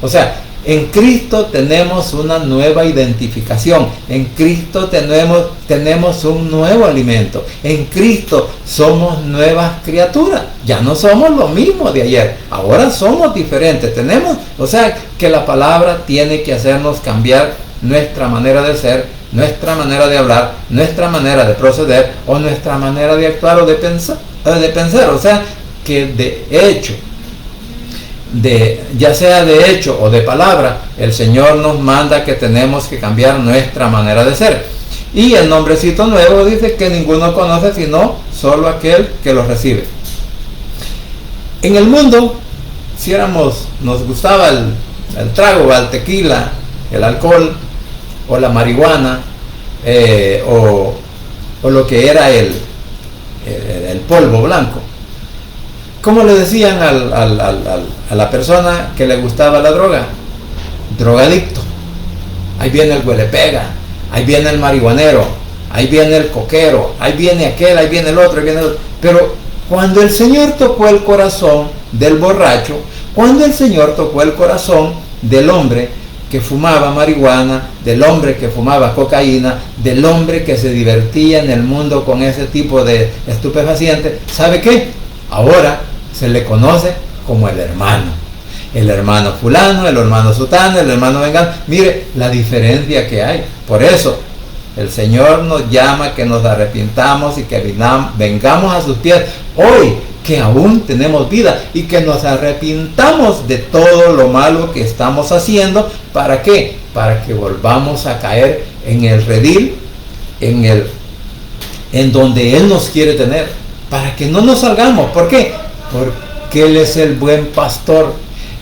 O sea, en Cristo tenemos una nueva identificación. En Cristo tenemos un nuevo alimento. En Cristo somos nuevas criaturas. Ya no somos lo mismo de ayer. Ahora somos diferentes. O sea, que la palabra tiene que hacernos cambiar nuestra manera de ser, nuestra manera de hablar, nuestra manera de proceder, o nuestra manera de actuar o de pensar. O sea, que de hecho, ya sea de hecho o de palabra, el Señor nos manda que tenemos que cambiar nuestra manera de ser. Y el nombrecito nuevo dice que ninguno conoce sino solo aquel que lo recibe. En el mundo, si nos gustaba el trago, el tequila, el alcohol, o la marihuana, o lo que era el polvo blanco. ¿Cómo le decían a la persona que le gustaba la droga? Drogadicto. Ahí viene el huelepega, ahí viene el marihuanero, ahí viene el coquero, ahí viene aquel, ahí viene el otro, ahí viene el otro. Pero cuando el Señor tocó el corazón del borracho, cuando el Señor tocó el corazón del hombre que fumaba marihuana, del hombre que fumaba cocaína, del hombre que se divertía en el mundo con ese tipo de estupefacientes, ¿sabe qué? Ahora se le conoce como el hermano fulano, el hermano sutano, el hermano vengano. Mire la diferencia que hay. Por eso el Señor nos llama que nos arrepintamos y que vengamos a sus pies hoy, que aún tenemos vida, y que nos arrepintamos de todo lo malo que estamos haciendo. ¿Para qué? Para que volvamos a caer en el redil, en donde Él nos quiere tener, para que no nos salgamos. ¿Por qué? Porque Él es el buen pastor.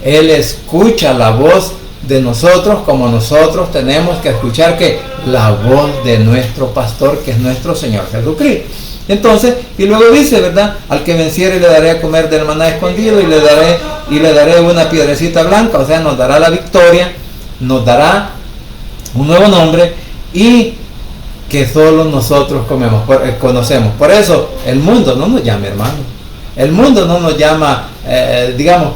Él escucha la voz de nosotros, como nosotros tenemos que escuchar que la voz de nuestro pastor, que es nuestro Señor Jesucristo. Entonces, y luego dice, ¿verdad? Al que venciere le daré a comer del maná escondido y le daré una piedrecita blanca. O sea, nos dará la victoria, nos dará un nuevo nombre, y que solo nosotros conocemos. Por eso el mundo no nos llama hermano. El mundo no nos llama, digamos,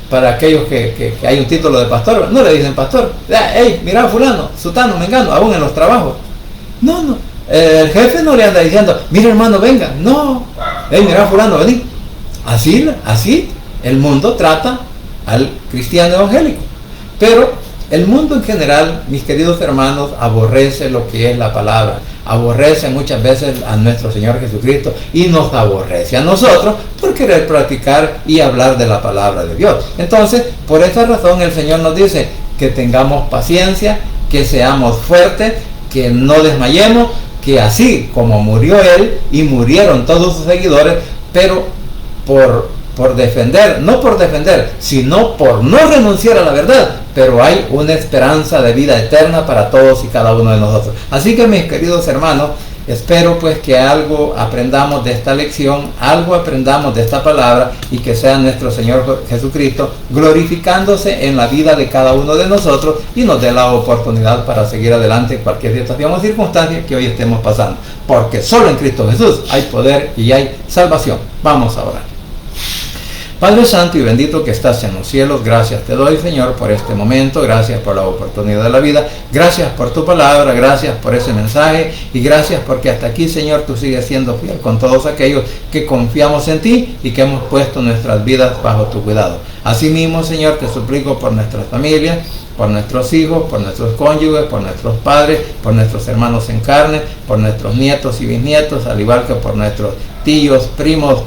para aquellos que hay un título de pastor, no le dicen pastor. Hey, mira fulano, sutano, mengano, aún en los trabajos. No. El jefe no le anda diciendo, mira hermano, venga. No. Hey, mira fulano, vení. Así el mundo trata al cristiano evangélico. Pero el mundo en general, mis queridos hermanos, aborrece lo que es la palabra. Aborrece muchas veces a nuestro Señor Jesucristo, y nos aborrece a nosotros por querer practicar y hablar de la palabra de Dios. Entonces, por esa razón el Señor nos dice que tengamos paciencia, que seamos fuertes, que no desmayemos, que así como murió Él y murieron todos sus seguidores, pero por defender, no por defender, sino por no renunciar a la verdad, pero hay una esperanza de vida eterna para todos y cada uno de nosotros. Así que, mis queridos hermanos, espero pues que algo aprendamos de esta lección, algo aprendamos de esta palabra, y que sea nuestro Señor Jesucristo glorificándose en la vida de cada uno de nosotros, y nos dé la oportunidad para seguir adelante en cualquier situación o circunstancia que hoy estemos pasando, porque solo en Cristo Jesús hay poder y hay salvación. Vamos a orar. Padre Santo y bendito que estás en los cielos, gracias te doy, Señor, por este momento, gracias por la oportunidad de la vida, gracias por tu palabra, gracias por ese mensaje y gracias porque hasta aquí, Señor, tú sigues siendo fiel con todos aquellos que confiamos en ti y que hemos puesto nuestras vidas bajo tu cuidado. Asimismo, Señor, te suplico por nuestras familias, por nuestros hijos, por nuestros cónyuges, por nuestros padres, por nuestros hermanos en carne, por nuestros nietos y bisnietos, al igual que por nuestros tíos, primos,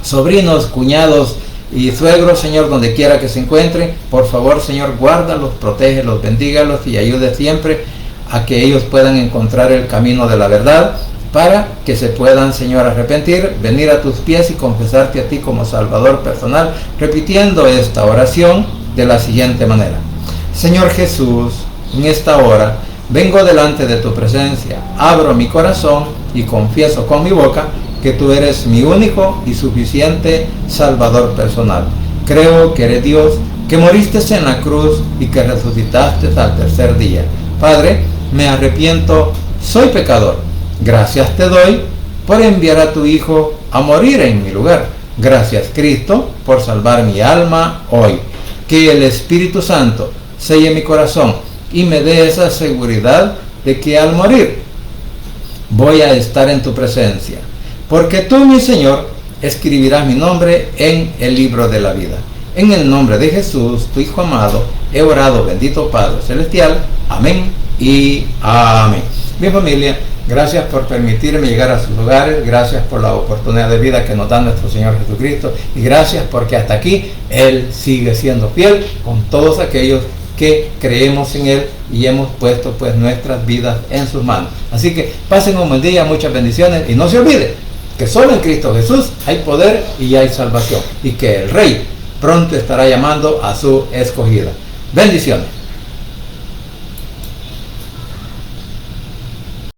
sobrinos, cuñados y suegros, Señor, donde quiera que se encuentren. Por favor, Señor, guárdalos, protégelos, bendígalos y ayude siempre a que ellos puedan encontrar el camino de la verdad para que se puedan, Señor, arrepentir, venir a tus pies y confesarte a ti como Salvador personal, repitiendo esta oración de la siguiente manera. Señor Jesús, en esta hora vengo delante de tu presencia, abro mi corazón y confieso con mi boca que tú eres mi único y suficiente Salvador personal. Creo que eres Dios, que moriste en la cruz y que resucitaste al tercer día. Padre, me arrepiento, soy pecador. Gracias te doy por enviar a tu Hijo a morir en mi lugar. Gracias, Cristo, por salvar mi alma hoy. Que el Espíritu Santo selle mi corazón y me dé esa seguridad de que al morir voy a estar en tu presencia. Porque tú, mi Señor, escribirás mi nombre en el libro de la vida. En el nombre de Jesús, tu Hijo amado, he orado, bendito Padre Celestial. Amén y amén. Mi familia, gracias por permitirme llegar a sus hogares, gracias por la oportunidad de vida que nos da nuestro Señor Jesucristo y gracias porque hasta aquí Él sigue siendo fiel con todos aquellos que creemos en Él y hemos puesto pues nuestras vidas en sus manos. Así que pasen un buen día, muchas bendiciones y no se olviden que solo en Cristo Jesús hay poder y hay salvación y que el Rey pronto estará llamando a su escogida. Bendiciones.